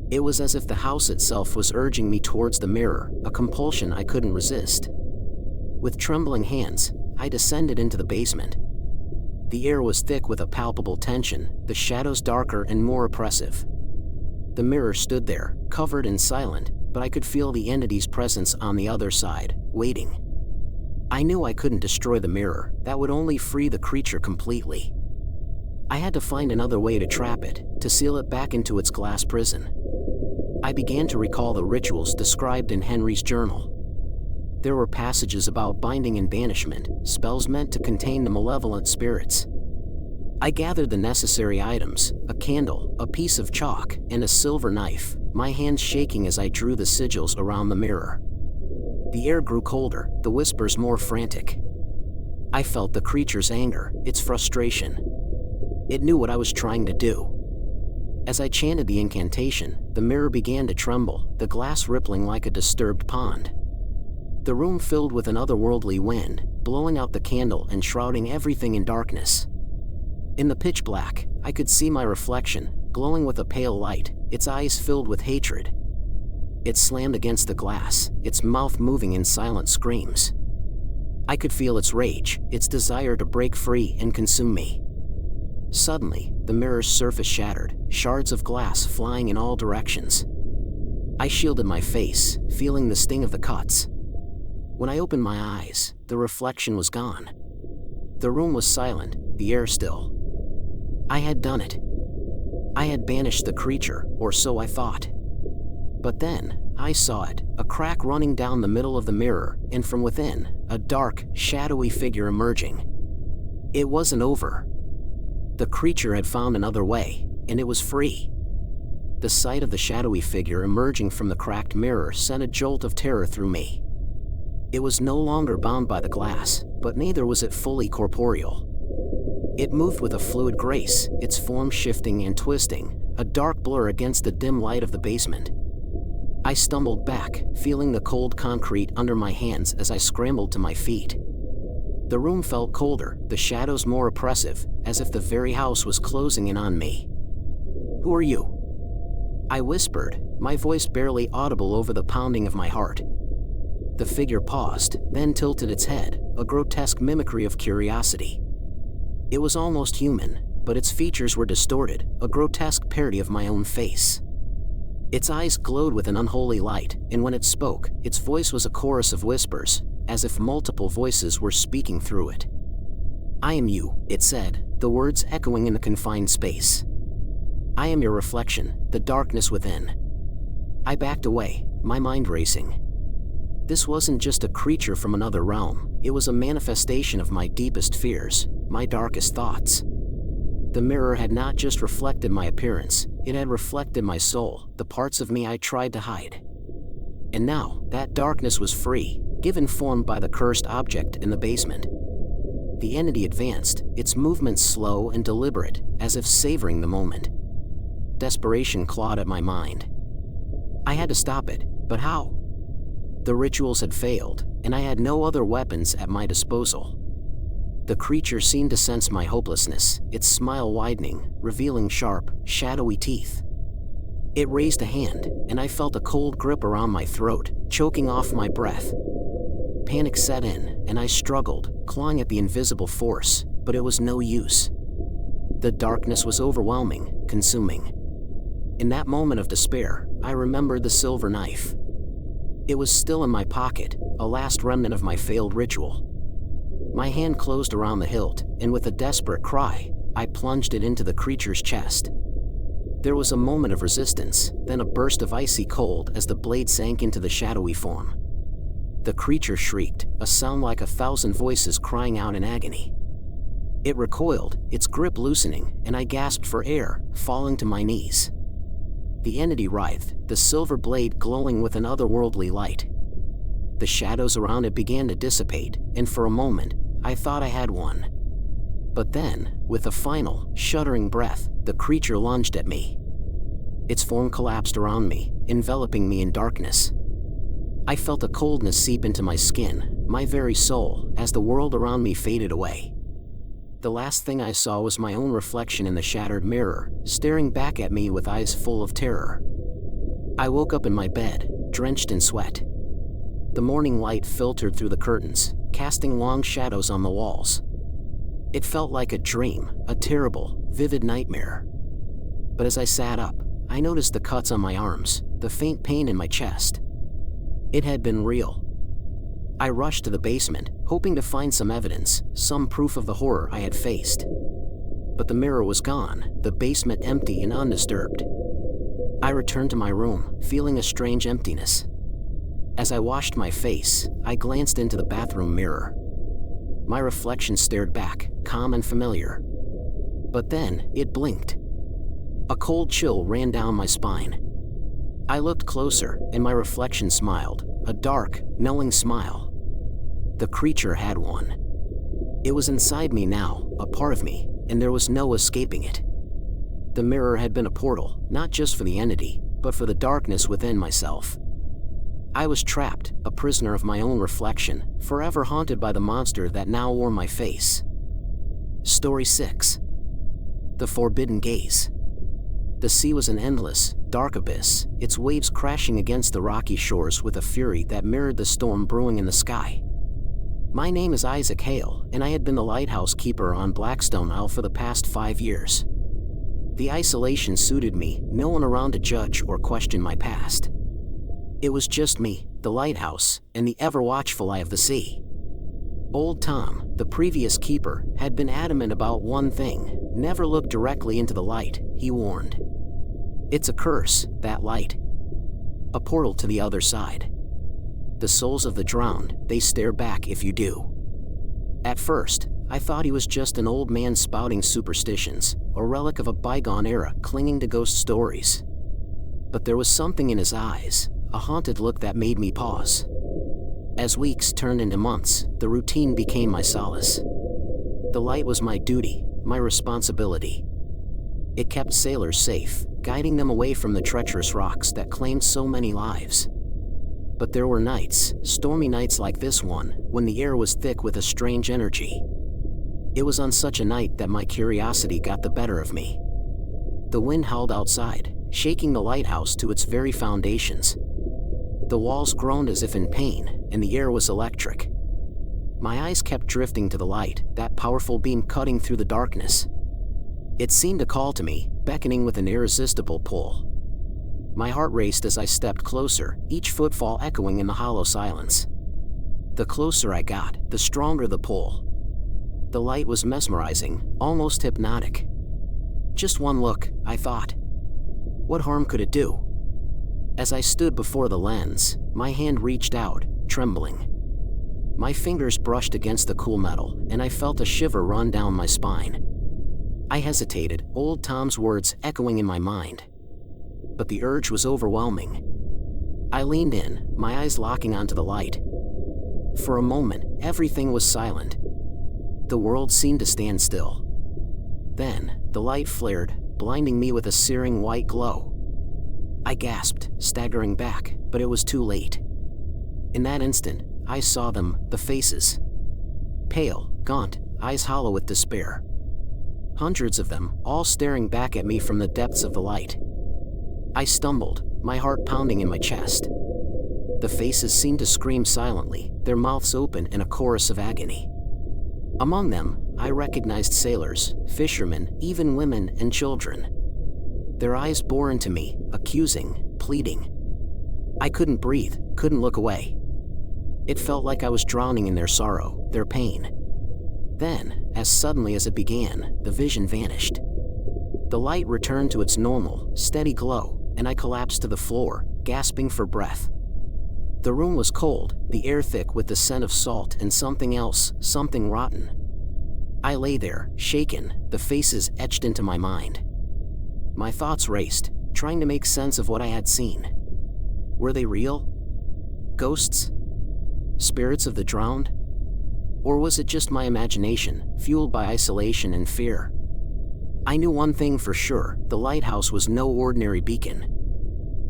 It was as if the house itself was urging me towards the mirror, a compulsion I couldn't resist. With trembling hands, I descended into the basement. The air was thick with a palpable tension, the shadows darker and more oppressive. The mirror stood there, covered and silent, but I could feel the entity's presence on the other side, waiting. I knew I couldn't destroy the mirror, that would only free the creature completely. I had to find another way to trap it, to seal it back into its glass prison. I began to recall the rituals described in Henry's journal. There were passages about binding and banishment, spells meant to contain the malevolent spirits. I gathered the necessary items, a candle, a piece of chalk, and a silver knife, my hands shaking as I drew the sigils around the mirror. The air grew colder, the whispers more frantic. I felt the creature's anger, its frustration. It knew what I was trying to do. As I chanted the incantation, the mirror began to tremble, the glass rippling like a disturbed pond. The room filled with an otherworldly wind, blowing out the candle and shrouding everything in darkness. In the pitch black, I could see my reflection, glowing with a pale light, its eyes filled with hatred. It slammed against the glass, its mouth moving in silent screams. I could feel its rage, its desire to break free and consume me. Suddenly, the mirror's surface shattered, shards of glass flying in all directions. I shielded my face, feeling the sting of the cuts. When I opened my eyes, the reflection was gone. The room was silent, the air still. I had done it. I had banished the creature, or so I thought. But then, I saw it, a crack running down the middle of the mirror, and from within, a dark, shadowy figure emerging. It wasn't over. The creature had found another way, and it was free. The sight of the shadowy figure emerging from the cracked mirror sent a jolt of terror through me. It was no longer bound by the glass, but neither was it fully corporeal. It moved with a fluid grace, its form shifting and twisting, a dark blur against the dim light of the basement. I stumbled back, feeling the cold concrete under my hands as I scrambled to my feet. The room felt colder, the shadows more oppressive, as if the very house was closing in on me. "Who are you?" I whispered, my voice barely audible over the pounding of my heart. The figure paused, then tilted its head, a grotesque mimicry of curiosity. It was almost human, but its features were distorted, a grotesque parody of my own face. Its eyes glowed with an unholy light, and when it spoke, its voice was a chorus of whispers, as if multiple voices were speaking through it. "I am you," it said, the words echoing in the confined space. "I am your reflection, the darkness within." I backed away, my mind racing. This wasn't just a creature from another realm, it was a manifestation of my deepest fears, my darkest thoughts. The mirror had not just reflected my appearance, it had reflected my soul, the parts of me I tried to hide. And now, that darkness was free, given form by the cursed object in the basement. The entity advanced, its movements slow and deliberate, as if savoring the moment. Desperation clawed at my mind. I had to stop it, but how? The rituals had failed, and I had no other weapons at my disposal. The creature seemed to sense my hopelessness, its smile widening, revealing sharp, shadowy teeth. It raised a hand, and I felt a cold grip around my throat, choking off my breath. Panic set in, and I struggled, clawing at the invisible force, but it was no use. The darkness was overwhelming, consuming. In that moment of despair, I remembered the silver knife. It was still in my pocket, a last remnant of my failed ritual. My hand closed around the hilt, and with a desperate cry, I plunged it into the creature's chest. There was a moment of resistance, then a burst of icy cold as the blade sank into the shadowy form. The creature shrieked, a sound like 1,000 voices crying out in agony. It recoiled, its grip loosening, and I gasped for air, falling to my knees. The entity writhed, the silver blade glowing with an otherworldly light. The shadows around it began to dissipate, and for a moment, I thought I had won. But then, with a final, shuddering breath, the creature lunged at me. Its form collapsed around me, enveloping me in darkness. I felt a coldness seep into my skin, my very soul, as the world around me faded away. The last thing I saw was my own reflection in the shattered mirror, staring back at me with eyes full of terror. I woke up in my bed, drenched in sweat. The morning light filtered through the curtains, casting long shadows on the walls. It felt like a dream, a terrible, vivid nightmare. But as I sat up, I noticed the cuts on my arms, the faint pain in my chest. It had been real. I rushed to the basement, hoping to find some evidence, some proof of the horror I had faced. But the mirror was gone, the basement empty and undisturbed. I returned to my room, feeling a strange emptiness. As I washed my face, I glanced into the bathroom mirror. My reflection stared back, calm and familiar. But then, it blinked. A cold chill ran down my spine. I looked closer, and my reflection smiled, a dark, knowing smile. The creature had one. It was inside me now, a part of me, and there was no escaping it. The mirror had been a portal, not just for the entity, but for the darkness within myself. I was trapped, a prisoner of my own reflection, forever haunted by the monster that now wore my face. Story 6. The Forbidden Gaze. The sea was an endless, dark abyss, its waves crashing against the rocky shores with a fury that mirrored the storm brewing in the sky. My name is Isaac Hale, and I had been the lighthouse keeper on Blackstone Isle for the past 5 years. The isolation suited me, no one around to judge or question my past. It was just me, the lighthouse, and the ever-watchful eye of the sea. Old Tom, the previous keeper, had been adamant about one thing: never look directly into the light, he warned. It's a curse, that light. A portal to the other side. The souls of the drowned, they stare back if you do. At first, I thought he was just an old man spouting superstitions, a relic of a bygone era clinging to ghost stories. But there was something in his eyes, a haunted look that made me pause. As weeks turned into months, the routine became my solace. The light was my duty, my responsibility. It kept sailors safe, guiding them away from the treacherous rocks that claimed so many lives. But there were nights, stormy nights like this one, when the air was thick with a strange energy. It was on such a night that my curiosity got the better of me. The wind howled outside, shaking the lighthouse to its very foundations. The walls groaned as if in pain, and the air was electric. My eyes kept drifting to the light, that powerful beam cutting through the darkness. It seemed to call to me, beckoning with an irresistible pull. My heart raced as I stepped closer, each footfall echoing in the hollow silence. The closer I got, the stronger the pull. The light was mesmerizing, almost hypnotic. Just one look, I thought. What harm could it do? As I stood before the lens, my hand reached out, trembling. My fingers brushed against the cool metal, and I felt a shiver run down my spine. I hesitated, old Tom's words echoing in my mind. But the urge was overwhelming. I leaned in, my eyes locking onto the light. For a moment, everything was silent. The world seemed to stand still. Then, the light flared, blinding me with a searing white glow. I gasped, staggering back, but it was too late. In that instant, I saw them, the faces. Pale, gaunt, eyes hollow with despair. Hundreds of them, all staring back at me from the depths of the light. I stumbled, my heart pounding in my chest. The faces seemed to scream silently, their mouths open in a chorus of agony. Among them, I recognized sailors, fishermen, even women and children. Their eyes bore into me, accusing, pleading. I couldn't breathe, couldn't look away. It felt like I was drowning in their sorrow, their pain. Then, as suddenly as it began, the vision vanished. The light returned to its normal, steady glow, and I collapsed to the floor, gasping for breath. The room was cold, the air thick with the scent of salt and something else, something rotten. I lay there, shaken, the faces etched into my mind. My thoughts raced, trying to make sense of what I had seen. Were they real? Ghosts? Spirits of the drowned? Or was it just my imagination, fueled by isolation and fear? I knew one thing for sure, the lighthouse was no ordinary beacon.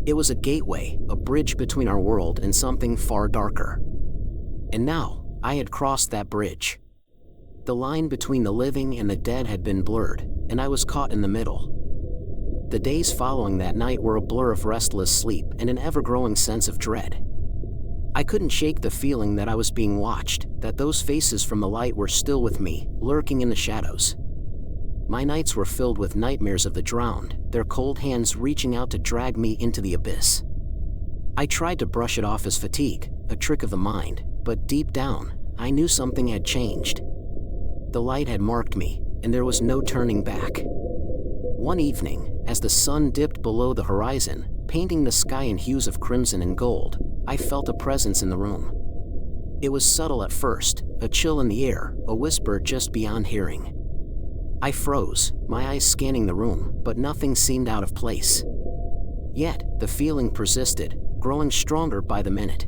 It was a gateway, a bridge between our world and something far darker. And now, I had crossed that bridge. The line between the living and the dead had been blurred, and I was caught in the middle. The days following that night were a blur of restless sleep and an ever-growing sense of dread. I couldn't shake the feeling that I was being watched, that those faces from the light were still with me, lurking in the shadows. My nights were filled with nightmares of the drowned, their cold hands reaching out to drag me into the abyss. I tried to brush it off as fatigue, a trick of the mind, but deep down, I knew something had changed. The light had marked me, and there was no turning back. One evening, as the sun dipped below the horizon, painting the sky in hues of crimson and gold, I felt a presence in the room. It was subtle at first, a chill in the air, a whisper just beyond hearing. I froze, my eyes scanning the room, but nothing seemed out of place. Yet, the feeling persisted, growing stronger by the minute.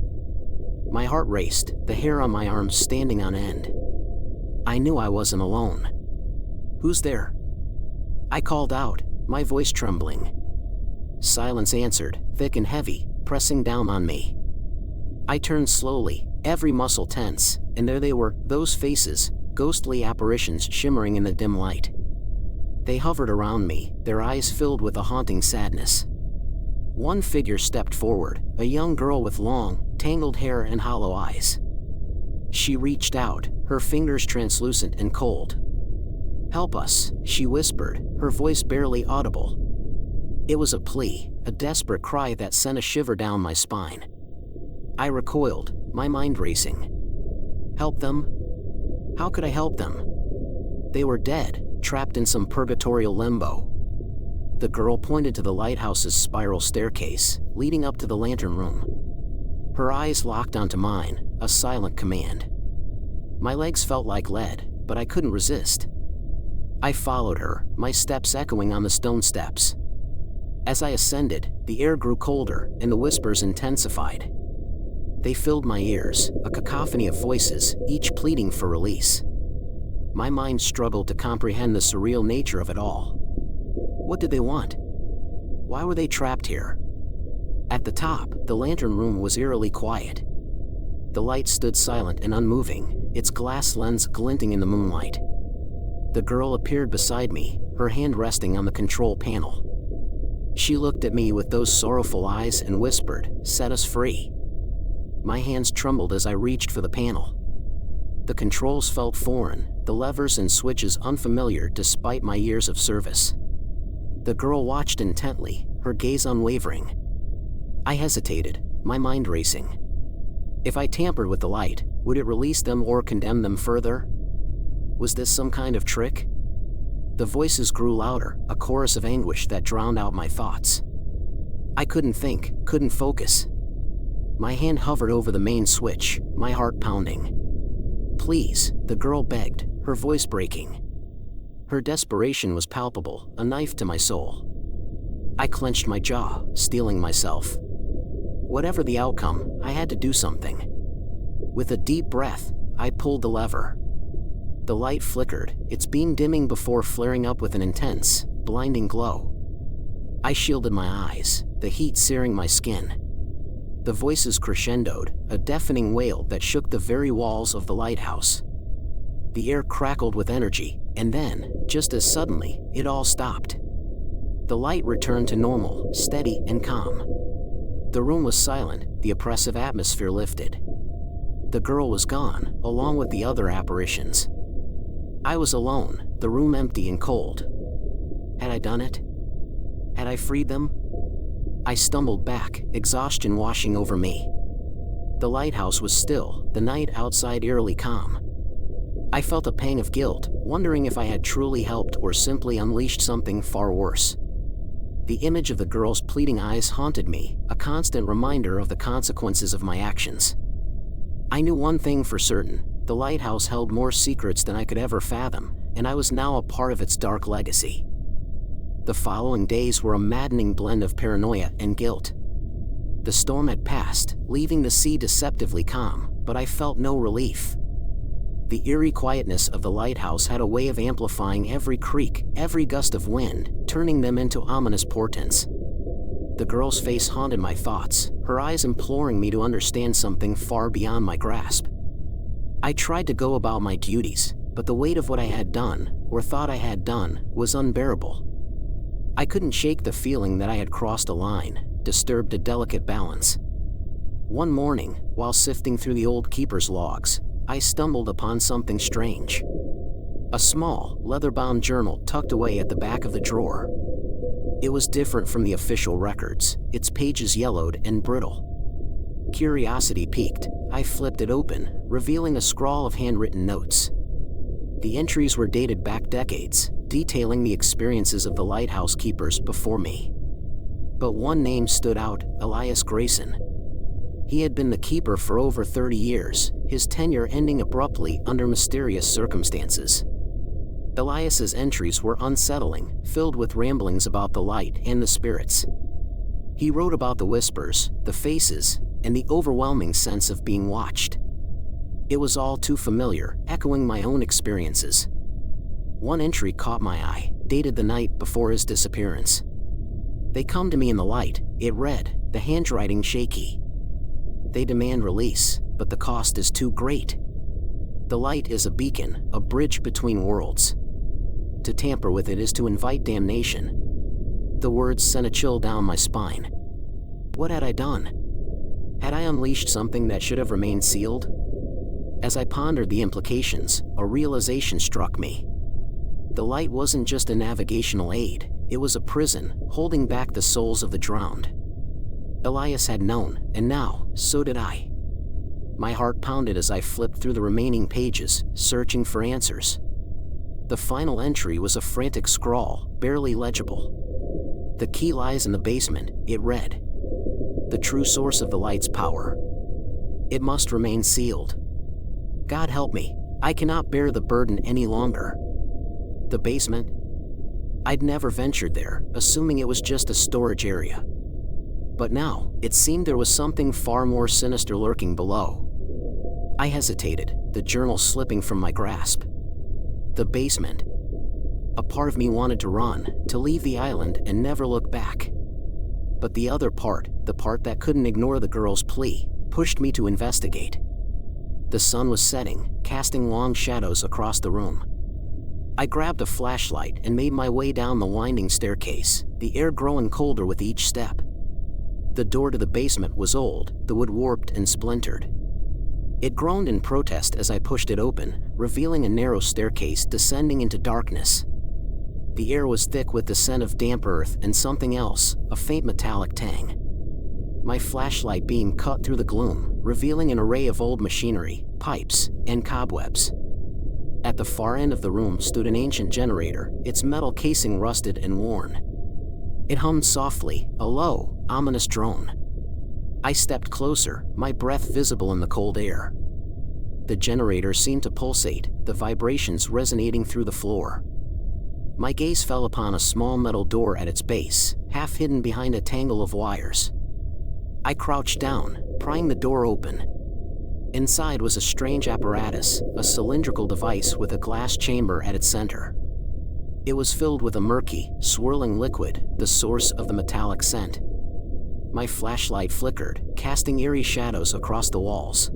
My heart raced, the hair on my arms standing on end. I knew I wasn't alone. "Who's there?" I called out, my voice trembling. Silence answered, thick and heavy, pressing down on me. I turned slowly, every muscle tense, and there they were, those faces, ghostly apparitions shimmering in the dim light. They hovered around me, their eyes filled with a haunting sadness. One figure stepped forward, a young girl with long, tangled hair and hollow eyes. She reached out, her fingers translucent and cold. "Help us," she whispered, her voice barely audible. It was a plea, a desperate cry that sent a shiver down my spine. I recoiled, my mind racing. Help them? How could I help them? They were dead, trapped in some purgatorial limbo. The girl pointed to the lighthouse's spiral staircase, leading up to the lantern room. Her eyes locked onto mine, a silent command. My legs felt like lead, but I couldn't resist. I followed her, my steps echoing on the stone steps. As I ascended, the air grew colder, and the whispers intensified. They filled my ears, a cacophony of voices, each pleading for release. My mind struggled to comprehend the surreal nature of it all. What did they want? Why were they trapped here? At the top, the lantern room was eerily quiet. The light stood silent and unmoving, its glass lens glinting in the moonlight. The girl appeared beside me, her hand resting on the control panel. She looked at me with those sorrowful eyes and whispered, "Set us free." My hands trembled as I reached for the panel. The controls felt foreign, the levers and switches unfamiliar despite my years of service. The girl watched intently, her gaze unwavering. I hesitated, my mind racing. If I tampered with the light, would it release them or condemn them further? Was this some kind of trick? The voices grew louder, a chorus of anguish that drowned out my thoughts. I couldn't think, couldn't focus. My hand hovered over the main switch, my heart pounding. "Please," the girl begged, her voice breaking. Her desperation was palpable, a knife to my soul. I clenched my jaw, steeling myself. Whatever the outcome, I had to do something. With a deep breath, I pulled the lever. The light flickered, its beam dimming before flaring up with an intense, blinding glow. I shielded my eyes, the heat searing my skin. The voices crescendoed, a deafening wail that shook the very walls of the lighthouse. The air crackled with energy, and then, just as suddenly, it all stopped. The light returned to normal, steady and calm. The room was silent, the oppressive atmosphere lifted. The girl was gone, along with the other apparitions. I was alone, the room empty and cold. Had I done it? Had I freed them? I stumbled back, exhaustion washing over me. The lighthouse was still, the night outside eerily calm. I felt a pang of guilt, wondering if I had truly helped or simply unleashed something far worse. The image of the girl's pleading eyes haunted me, a constant reminder of the consequences of my actions. I knew one thing for certain, the lighthouse held more secrets than I could ever fathom, and I was now a part of its dark legacy. The following days were a maddening blend of paranoia and guilt. The storm had passed, leaving the sea deceptively calm, but I felt no relief. The eerie quietness of the lighthouse had a way of amplifying every creak, every gust of wind, turning them into ominous portents. The girl's face haunted my thoughts, her eyes imploring me to understand something far beyond my grasp. I tried to go about my duties, but the weight of what I had done, or thought I had done, was unbearable. I couldn't shake the feeling that I had crossed a line, disturbed a delicate balance. One morning, while sifting through the old keeper's logs, I stumbled upon something strange. A small, leather-bound journal tucked away at the back of the drawer. It was different from the official records, its pages yellowed and brittle. Curiosity piqued, I flipped it open, revealing a scrawl of handwritten notes. The entries were dated back decades, detailing the experiences of the lighthouse keepers before me. But one name stood out, Elias Grayson. He had been the keeper for over 30 years, his tenure ending abruptly under mysterious circumstances. Elias's entries were unsettling, filled with ramblings about the light and the spirits. He wrote about the whispers, the faces, and the overwhelming sense of being watched. It was all too familiar, echoing my own experiences. One entry caught my eye, dated the night before his disappearance. "They come to me in the light," it read, the handwriting shaky. "They demand release, but the cost is too great. The light is a beacon, a bridge between worlds. To tamper with it is to invite damnation." The words sent a chill down my spine. What had I done? Had I unleashed something that should have remained sealed? As I pondered the implications, a realization struck me. The light wasn't just a navigational aid, it was a prison, holding back the souls of the drowned. Elias had known, and now, so did I. My heart pounded as I flipped through the remaining pages, searching for answers. The final entry was a frantic scrawl, barely legible. "The key lies in the basement," it read. "The true source of the light's power. It must remain sealed. God help me, I cannot bear the burden any longer." The basement? I'd never ventured there, assuming it was just a storage area. But now, it seemed there was something far more sinister lurking below. I hesitated, the journal slipping from my grasp. The basement. A part of me wanted to run, to leave the island and never look back. But the other part, the part that couldn't ignore the girl's plea, pushed me to investigate. The sun was setting, casting long shadows across the room. I grabbed a flashlight and made my way down the winding staircase, the air growing colder with each step. The door to the basement was old, the wood warped and splintered. It groaned in protest as I pushed it open, revealing a narrow staircase descending into darkness. The air was thick with the scent of damp earth and something else, a faint metallic tang. My flashlight beam cut through the gloom, revealing an array of old machinery, pipes, and cobwebs. At the far end of the room stood an ancient generator, its metal casing rusted and worn. It hummed softly, a low, ominous drone. I stepped closer, my breath visible in the cold air. The generator seemed to pulsate, the vibrations resonating through the floor. My gaze fell upon a small metal door at its base, half hidden behind a tangle of wires. I crouched down, prying the door open. Inside was a strange apparatus, a cylindrical device with a glass chamber at its center. It was filled with a murky, swirling liquid, the source of the metallic scent. My flashlight flickered, casting eerie shadows across the walls.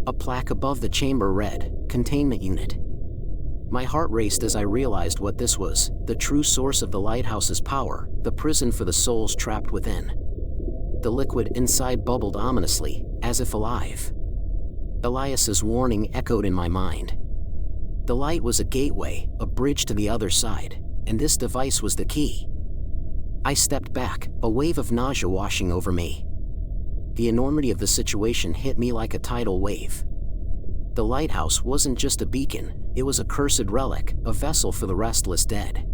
A plaque above the chamber read, "Containment Unit." My heart raced as I realized what this was, the true source of the lighthouse's power, the prison for the souls trapped within. The liquid inside bubbled ominously, as if alive. Elias's warning echoed in my mind. The light was a gateway, a bridge to the other side, and this device was the key. I stepped back, a wave of nausea washing over me. The enormity of the situation hit me like a tidal wave. The lighthouse wasn't just a beacon, it was a cursed relic, a vessel for the restless dead.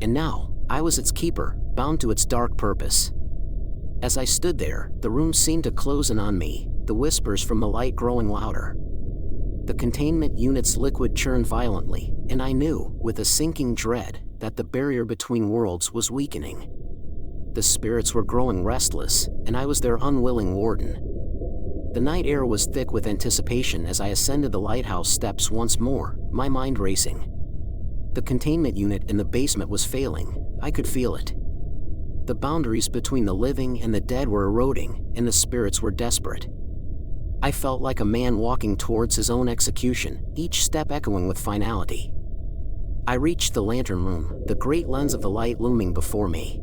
And now, I was its keeper, bound to its dark purpose. As I stood there, the room seemed to close in on me, the whispers from the light growing louder. The containment unit's liquid churned violently, and I knew, with a sinking dread, that the barrier between worlds was weakening. The spirits were growing restless, and I was their unwilling warden. The night air was thick with anticipation as I ascended the lighthouse steps once more, my mind racing. The containment unit in the basement was failing, I could feel it. The boundaries between the living and the dead were eroding, and the spirits were desperate. I felt like a man walking towards his own execution, each step echoing with finality. I reached the lantern room, the great lens of the light looming before me.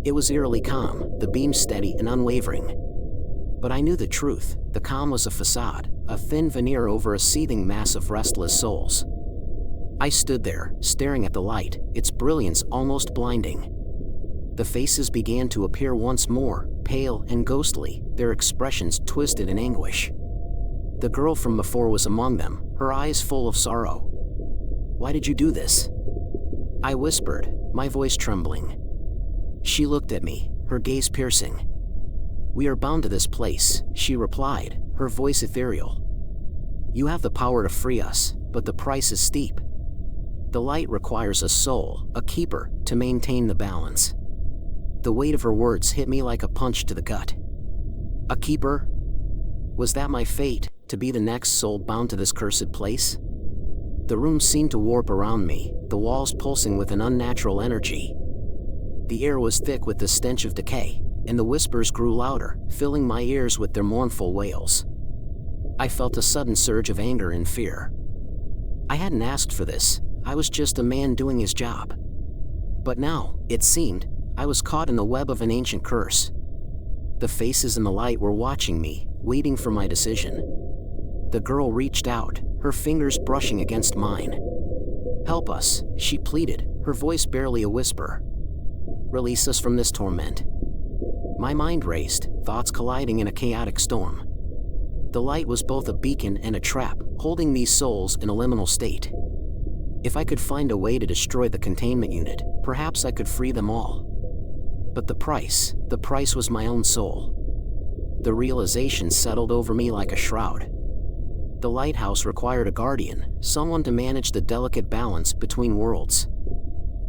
It was eerily calm, the beam steady and unwavering. But I knew the truth, the calm was a facade, a thin veneer over a seething mass of restless souls. I stood there, staring at the light, its brilliance almost blinding. The faces began to appear once more, pale and ghostly, their expressions twisted in anguish. The girl from before was among them, her eyes full of sorrow. "Why did you do this?" I whispered, my voice trembling. She looked at me, her gaze piercing. "We are bound to this place," she replied, her voice ethereal. "You have the power to free us, but the price is steep. The light requires a soul, a keeper, to maintain the balance." The weight of her words hit me like a punch to the gut. A keeper? Was that my fate, to be the next soul bound to this cursed place? The room seemed to warp around me, the walls pulsing with an unnatural energy. The air was thick with the stench of decay, and the whispers grew louder, filling my ears with their mournful wails. I felt a sudden surge of anger and fear. I hadn't asked for this, I was just a man doing his job. But now, it seemed, I was caught in the web of an ancient curse. The faces in the light were watching me, waiting for my decision. The girl reached out, her fingers brushing against mine. "Help us," she pleaded, her voice barely a whisper. "Release us from this torment." My mind raced, thoughts colliding in a chaotic storm. The light was both a beacon and a trap, holding these souls in a liminal state. If I could find a way to destroy the containment unit, perhaps I could free them all. But the price was my own soul. The realization settled over me like a shroud. The lighthouse required a guardian, someone to manage the delicate balance between worlds.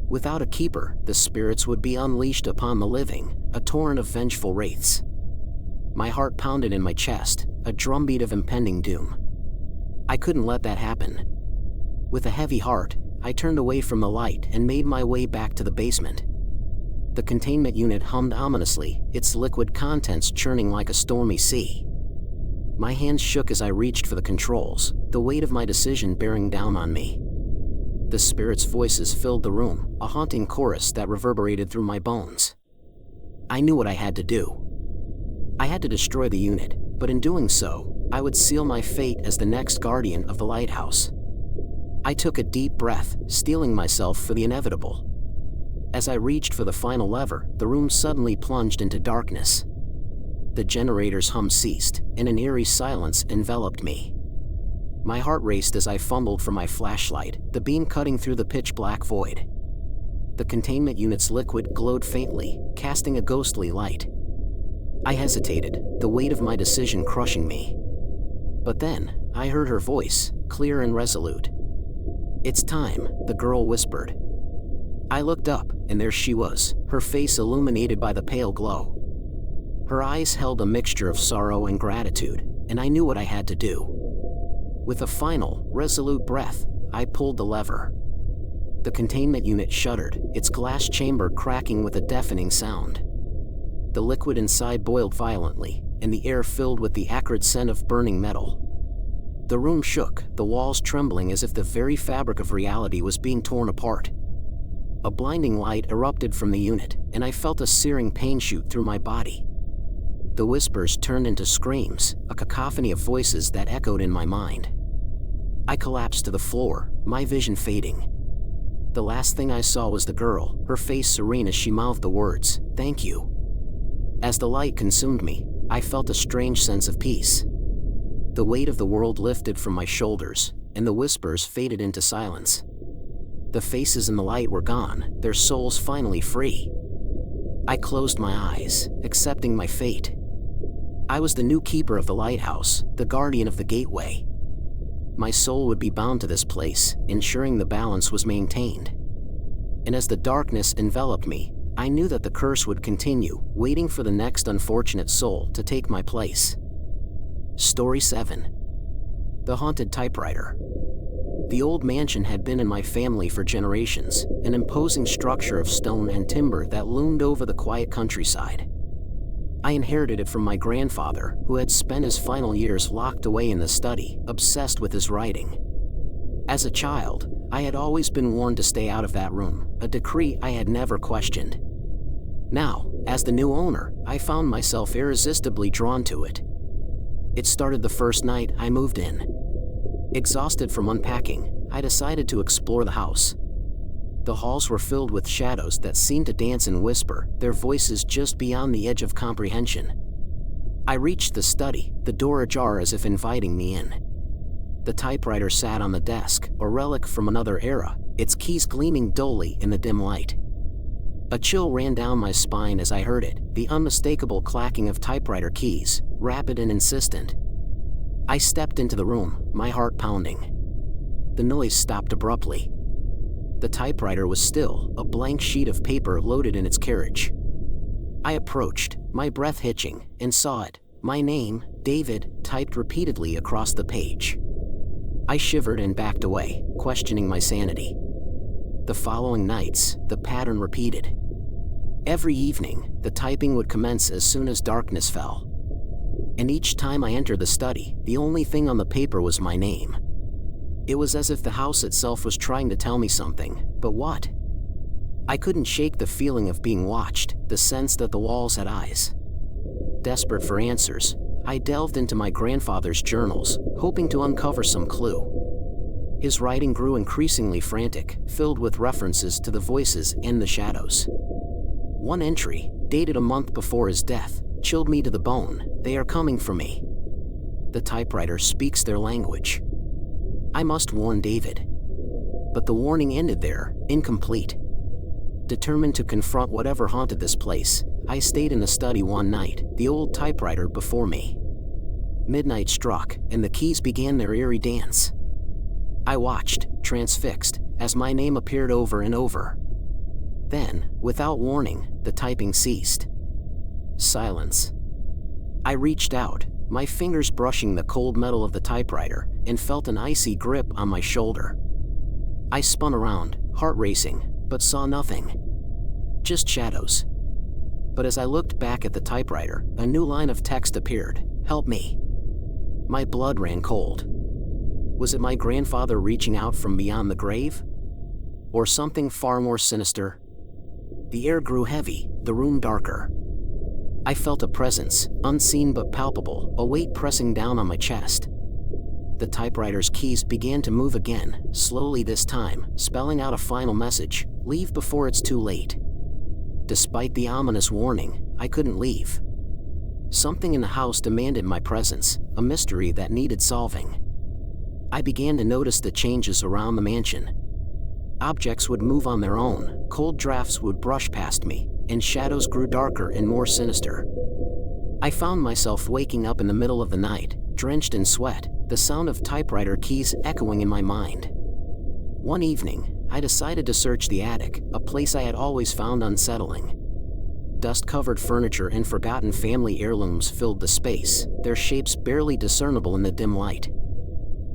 Without a keeper, the spirits would be unleashed upon the living, a torrent of vengeful wraiths. My heart pounded in my chest, a drumbeat of impending doom. I couldn't let that happen. With a heavy heart, I turned away from the light and made my way back to the basement. The containment unit hummed ominously, its liquid contents churning like a stormy sea. My hands shook as I reached for the controls, the weight of my decision bearing down on me. The spirits' voices filled the room, a haunting chorus that reverberated through my bones. I knew what I had to do. I had to destroy the unit, but in doing so, I would seal my fate as the next guardian of the lighthouse. I took a deep breath, steeling myself for the inevitable. As I reached for the final lever, the room suddenly plunged into darkness. The generator's hum ceased, and an eerie silence enveloped me. My heart raced as I fumbled for my flashlight, the beam cutting through the pitch-black void. The containment unit's liquid glowed faintly, casting a ghostly light. I hesitated, the weight of my decision crushing me. But then, I heard her voice, clear and resolute. "It's time," the girl whispered. I looked up, and there she was, her face illuminated by the pale glow. Her eyes held a mixture of sorrow and gratitude, and I knew what I had to do. With a final, resolute breath, I pulled the lever. The containment unit shuddered, its glass chamber cracking with a deafening sound. The liquid inside boiled violently, and the air filled with the acrid scent of burning metal. The room shook, the walls trembling as if the very fabric of reality was being torn apart. A blinding light erupted from the unit, and I felt a searing pain shoot through my body. The whispers turned into screams, a cacophony of voices that echoed in my mind. I collapsed to the floor, my vision fading. The last thing I saw was the girl, her face serene as she mouthed the words, "Thank you." As the light consumed me, I felt a strange sense of peace. The weight of the world lifted from my shoulders, and the whispers faded into silence. The faces in the light were gone, their souls finally free. I closed my eyes, accepting my fate. I was the new keeper of the lighthouse, the guardian of the gateway. My soul would be bound to this place, ensuring the balance was maintained. And as the darkness enveloped me, I knew that the curse would continue, waiting for the next unfortunate soul to take my place. Story 7. The Haunted Typewriter. The old mansion had been in my family for generations, an imposing structure of stone and timber that loomed over the quiet countryside. I inherited it from my grandfather, who had spent his final years locked away in the study, obsessed with his writing. As a child, I had always been warned to stay out of that room, a decree I had never questioned. Now, as the new owner, I found myself irresistibly drawn to it. It started the first night I moved in. Exhausted from unpacking, I decided to explore the house. The halls were filled with shadows that seemed to dance and whisper, their voices just beyond the edge of comprehension. I reached the study, the door ajar as if inviting me in. The typewriter sat on the desk, a relic from another era, its keys gleaming dully in the dim light. A chill ran down my spine as I heard it, the unmistakable clacking of typewriter keys, rapid and insistent. I stepped into the room, my heart pounding. The noise stopped abruptly. The typewriter was still, a blank sheet of paper loaded in its carriage. I approached, my breath hitching, and saw it, my name, David, typed repeatedly across the page. I shivered and backed away, questioning my sanity. The following nights, the pattern repeated. Every evening, the typing would commence as soon as darkness fell. And each time I entered the study, the only thing on the paper was my name. It was as if the house itself was trying to tell me something, but what? I couldn't shake the feeling of being watched, the sense that the walls had eyes. Desperate for answers, I delved into my grandfather's journals, hoping to uncover some clue. His writing grew increasingly frantic, filled with references to the voices and the shadows. One entry, dated a month before his death, chilled me to the bone. "They are coming for me. The typewriter speaks their language. I must warn David." But the warning ended there, incomplete. Determined to confront whatever haunted this place, I stayed in the study one night, the old typewriter before me. Midnight struck, and the keys began their eerie dance. I watched, transfixed, as my name appeared over and over. Then, without warning, the typing ceased. Silence. I reached out, my fingers brushing the cold metal of the typewriter, and felt an icy grip on my shoulder. I spun around, heart racing, but saw nothing. Just shadows. But as I looked back at the typewriter, a new line of text appeared. "Help me." My blood ran cold. Was it my grandfather reaching out from beyond the grave? Or something far more sinister? The air grew heavy, the room darker. I felt a presence, unseen but palpable, a weight pressing down on my chest. The typewriter's keys began to move again, slowly this time, spelling out a final message: "Leave before it's too late." Despite the ominous warning, I couldn't leave. Something in the house demanded my presence, a mystery that needed solving. I began to notice the changes around the mansion. Objects would move on their own, cold drafts would brush past me, and shadows grew darker and more sinister. I found myself waking up in the middle of the night, drenched in sweat, the sound of typewriter keys echoing in my mind. One evening, I decided to search the attic, a place I had always found unsettling. Dust-covered furniture and forgotten family heirlooms filled the space, their shapes barely discernible in the dim light.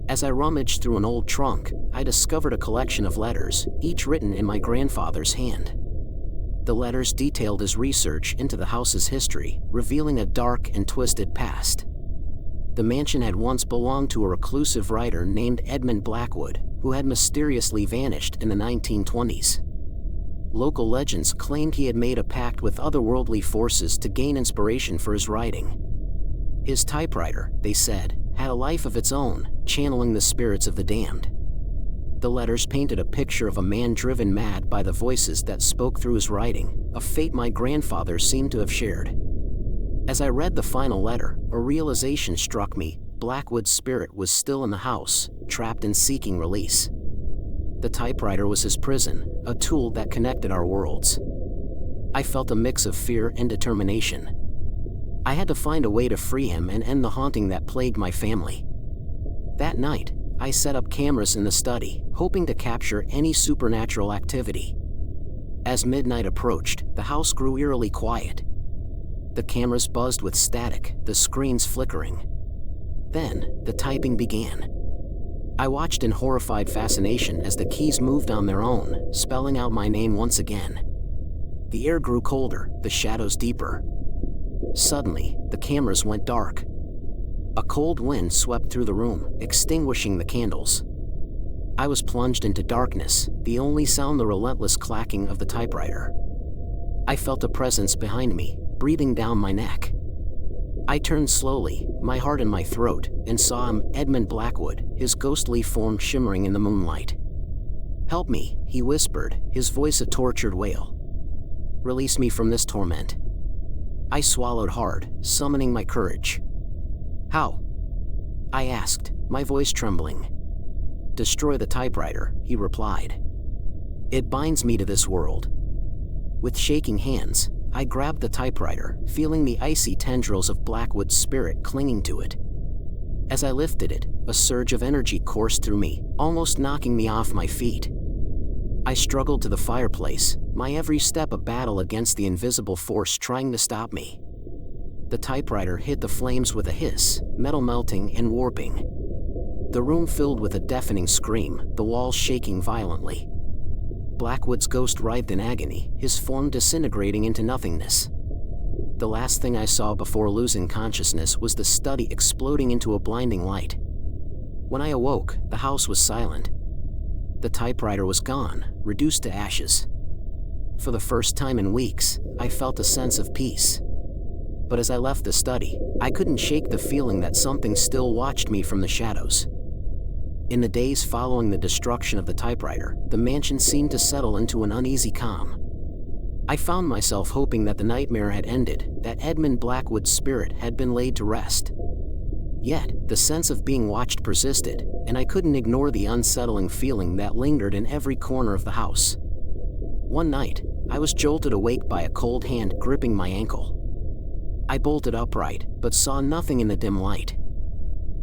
As I rummaged through an old trunk, I discovered a collection of letters, each written in my grandfather's hand. The letters detailed his research into the house's history, revealing a dark and twisted past. The mansion had once belonged to a reclusive writer named Edmund Blackwood, who had mysteriously vanished in the 1920s. Local legends claimed he had made a pact with otherworldly forces to gain inspiration for his writing. His typewriter, they said, had a life of its own, channeling the spirits of the damned. The letters painted a picture of a man driven mad by the voices that spoke through his writing, a fate my grandfather seemed to have shared. As I read the final letter, a realization struck me: Blackwood's spirit was still in the house, trapped and seeking release. The typewriter was his prison, a tool that connected our worlds. I felt a mix of fear and determination. I had to find a way to free him and end the haunting that plagued my family. That night, I set up cameras in the study, hoping to capture any supernatural activity. As midnight approached, the house grew eerily quiet. The cameras buzzed with static, the screens flickering. Then, the typing began. I watched in horrified fascination as the keys moved on their own, spelling out my name once again. The air grew colder, the shadows deeper. Suddenly, the cameras went dark. A cold wind swept through the room, extinguishing the candles. I was plunged into darkness, the only sound the relentless clacking of the typewriter. I felt a presence behind me, breathing down my neck. I turned slowly, my heart in my throat, and saw him, Edmund Blackwood, his ghostly form shimmering in the moonlight. "Help me," he whispered, his voice a tortured wail. "Release me from this torment." I swallowed hard, summoning my courage. "How?" I asked, my voice trembling. "Destroy the typewriter," he replied. "It binds me to this world." With shaking hands, I grabbed the typewriter, feeling the icy tendrils of Blackwood's spirit clinging to it. As I lifted it, a surge of energy coursed through me, almost knocking me off my feet. I struggled to the fireplace, my every step a battle against the invisible force trying to stop me. The typewriter hit the flames with a hiss, metal melting and warping. The room filled with a deafening scream, the walls shaking violently. Blackwood's ghost writhed in agony, his form disintegrating into nothingness. The last thing I saw before losing consciousness was the study exploding into a blinding light. When I awoke, the house was silent. The typewriter was gone, reduced to ashes. For the first time in weeks, I felt a sense of peace. But as I left the study, I couldn't shake the feeling that something still watched me from the shadows. In the days following the destruction of the typewriter, the mansion seemed to settle into an uneasy calm. I found myself hoping that the nightmare had ended, that Edmund Blackwood's spirit had been laid to rest. Yet, the sense of being watched persisted, and I couldn't ignore the unsettling feeling that lingered in every corner of the house. One night, I was jolted awake by a cold hand gripping my ankle. I bolted upright, but saw nothing in the dim light.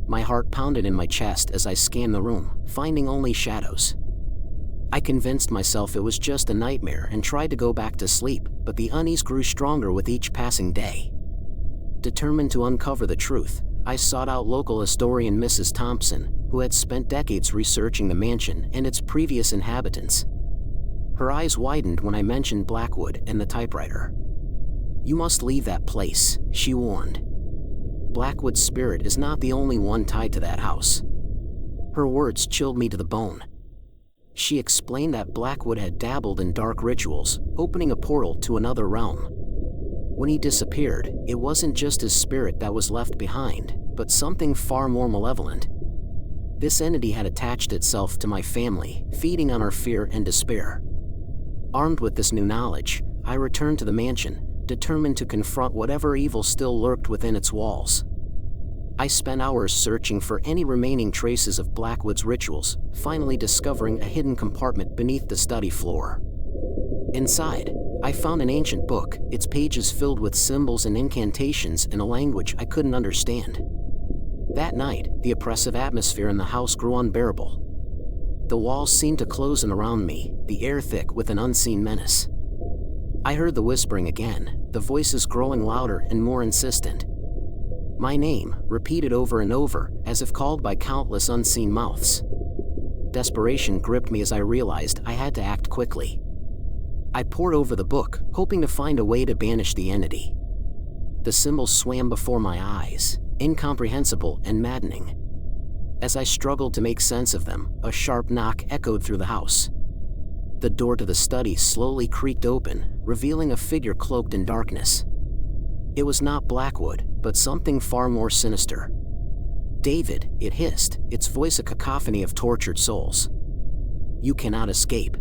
My heart pounded in my chest as I scanned the room, finding only shadows. I convinced myself it was just a nightmare and tried to go back to sleep, but the unease grew stronger with each passing day. Determined to uncover the truth, I sought out local historian Mrs. Thompson, who had spent decades researching the mansion and its previous inhabitants. Her eyes widened when I mentioned Blackwood and the typewriter. "You must leave that place," she warned. "Blackwood's spirit is not the only one tied to that house." Her words chilled me to the bone. She explained that Blackwood had dabbled in dark rituals, opening a portal to another realm. When he disappeared, it wasn't just his spirit that was left behind, but something far more malevolent. This entity had attached itself to my family, feeding on our fear and despair. Armed with this new knowledge, I returned to the mansion, determined to confront whatever evil still lurked within its walls. I spent hours searching for any remaining traces of Blackwood's rituals, finally discovering a hidden compartment beneath the study floor. Inside, I found an ancient book, its pages filled with symbols and incantations in a language I couldn't understand. That night, the oppressive atmosphere in the house grew unbearable. The walls seemed to close in around me, the air thick with an unseen menace. I heard the whispering again, the voices growing louder and more insistent. My name, repeated over and over, as if called by countless unseen mouths. Desperation gripped me as I realized I had to act quickly. I pored over the book, hoping to find a way to banish the entity. The symbols swam before my eyes, incomprehensible and maddening. As I struggled to make sense of them, a sharp knock echoed through the house. The door to the study slowly creaked open, revealing a figure cloaked in darkness. It was not Blackwood, but something far more sinister. "David," it hissed, its voice a cacophony of tortured souls. "You cannot escape."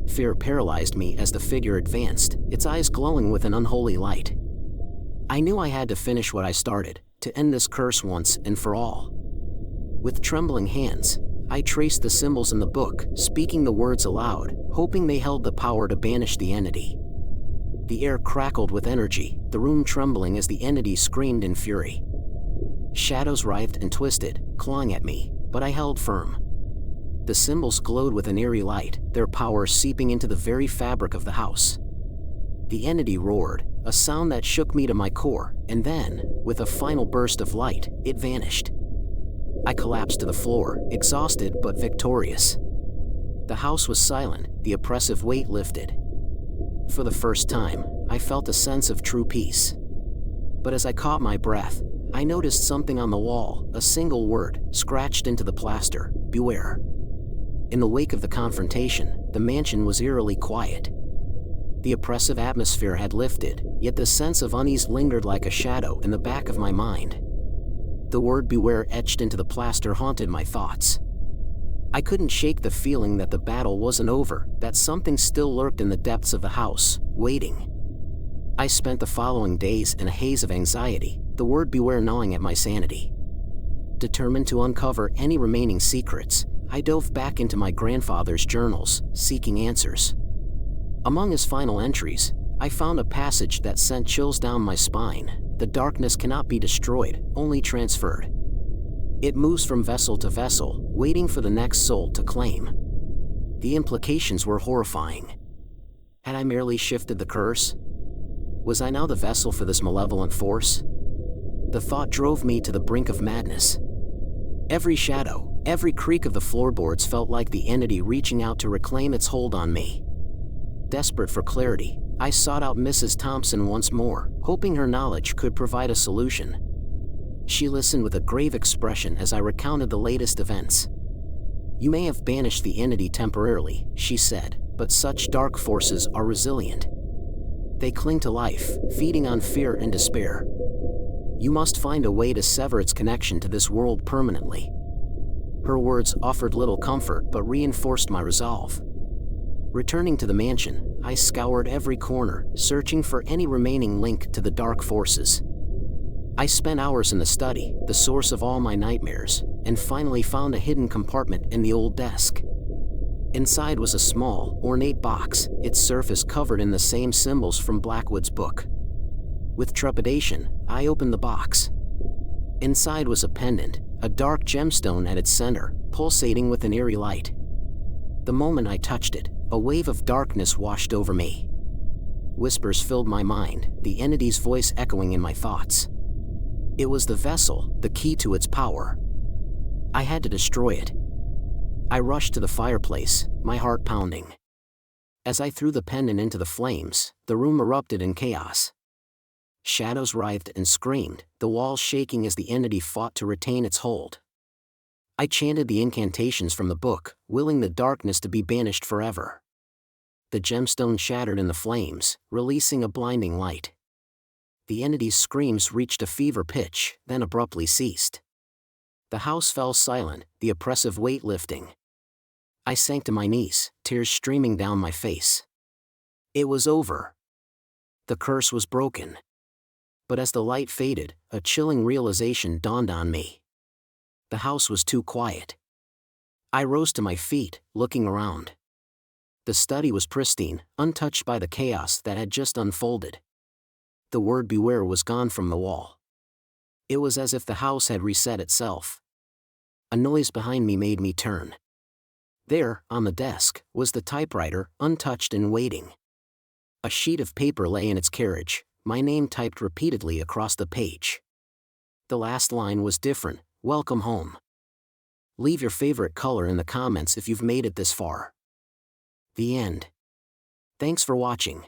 Fear paralyzed me as the figure advanced, its eyes glowing with an unholy light. I knew I had to finish what I started, to end this curse once and for all. With trembling hands, I traced the symbols in the book, speaking the words aloud, hoping they held the power to banish the entity. The air crackled with energy, the room trembling as the entity screamed in fury. Shadows writhed and twisted, clawing at me, but I held firm. The symbols glowed with an eerie light, their power seeping into the very fabric of the house. The entity roared, a sound that shook me to my core, and then, with a final burst of light, it vanished. I collapsed to the floor, exhausted but victorious. The house was silent, the oppressive weight lifted. For the first time, I felt a sense of true peace. But as I caught my breath, I noticed something on the wall, a single word, scratched into the plaster: "Beware." In the wake of the confrontation, the mansion was eerily quiet. The oppressive atmosphere had lifted, yet the sense of unease lingered like a shadow in the back of my mind. The word "beware" etched into the plaster haunted my thoughts. I couldn't shake the feeling that the battle wasn't over, that something still lurked in the depths of the house, waiting. I spent the following days in a haze of anxiety, the word "beware" gnawing at my sanity. Determined to uncover any remaining secrets, I dove back into my grandfather's journals, seeking answers. Among his final entries, I found a passage that sent chills down my spine: "The darkness cannot be destroyed, only transferred. It moves from vessel to vessel, waiting for the next soul to claim." The implications were horrifying. Had I merely shifted the curse? Was I now the vessel for this malevolent force? The thought drove me to the brink of madness. Every shadow, every creak of the floorboards felt like the entity reaching out to reclaim its hold on me. Desperate for clarity, I sought out Mrs. Thompson once more, hoping her knowledge could provide a solution. She listened with a grave expression as I recounted the latest events. "You may have banished the entity temporarily," she said, "but such dark forces are resilient. They cling to life, feeding on fear and despair. You must find a way to sever its connection to this world permanently." Her words offered little comfort but reinforced my resolve. Returning to the mansion, I scoured every corner, searching for any remaining link to the dark forces. I spent hours in the study, the source of all my nightmares, and finally found a hidden compartment in the old desk. Inside was a small, ornate box, its surface covered in the same symbols from Blackwood's book. With trepidation, I opened the box. Inside was a pendant, a dark gemstone at its center, pulsating with an eerie light. The moment I touched it, a wave of darkness washed over me. Whispers filled my mind, the entity's voice echoing in my thoughts. It was the vessel, the key to its power. I had to destroy it. I rushed to the fireplace, my heart pounding. As I threw the pendant into the flames, the room erupted in chaos. Shadows writhed and screamed, the walls shaking as the entity fought to retain its hold. I chanted the incantations from the book, willing the darkness to be banished forever. The gemstone shattered in the flames, releasing a blinding light. The entity's screams reached a fever pitch, then abruptly ceased. The house fell silent, the oppressive weight lifting. I sank to my knees, tears streaming down my face. It was over. The curse was broken. But as the light faded, a chilling realization dawned on me. The house was too quiet. I rose to my feet, looking around. The study was pristine, untouched by the chaos that had just unfolded. The word beware was gone from the wall. It was as if the house had reset itself. A noise behind me made me turn. There, on the desk, was the typewriter, untouched and waiting. A sheet of paper lay in its carriage, my name typed repeatedly across the page. The last line was different: "Welcome home." Leave your favorite color in the comments if you've made it this far. The end. Thanks for watching.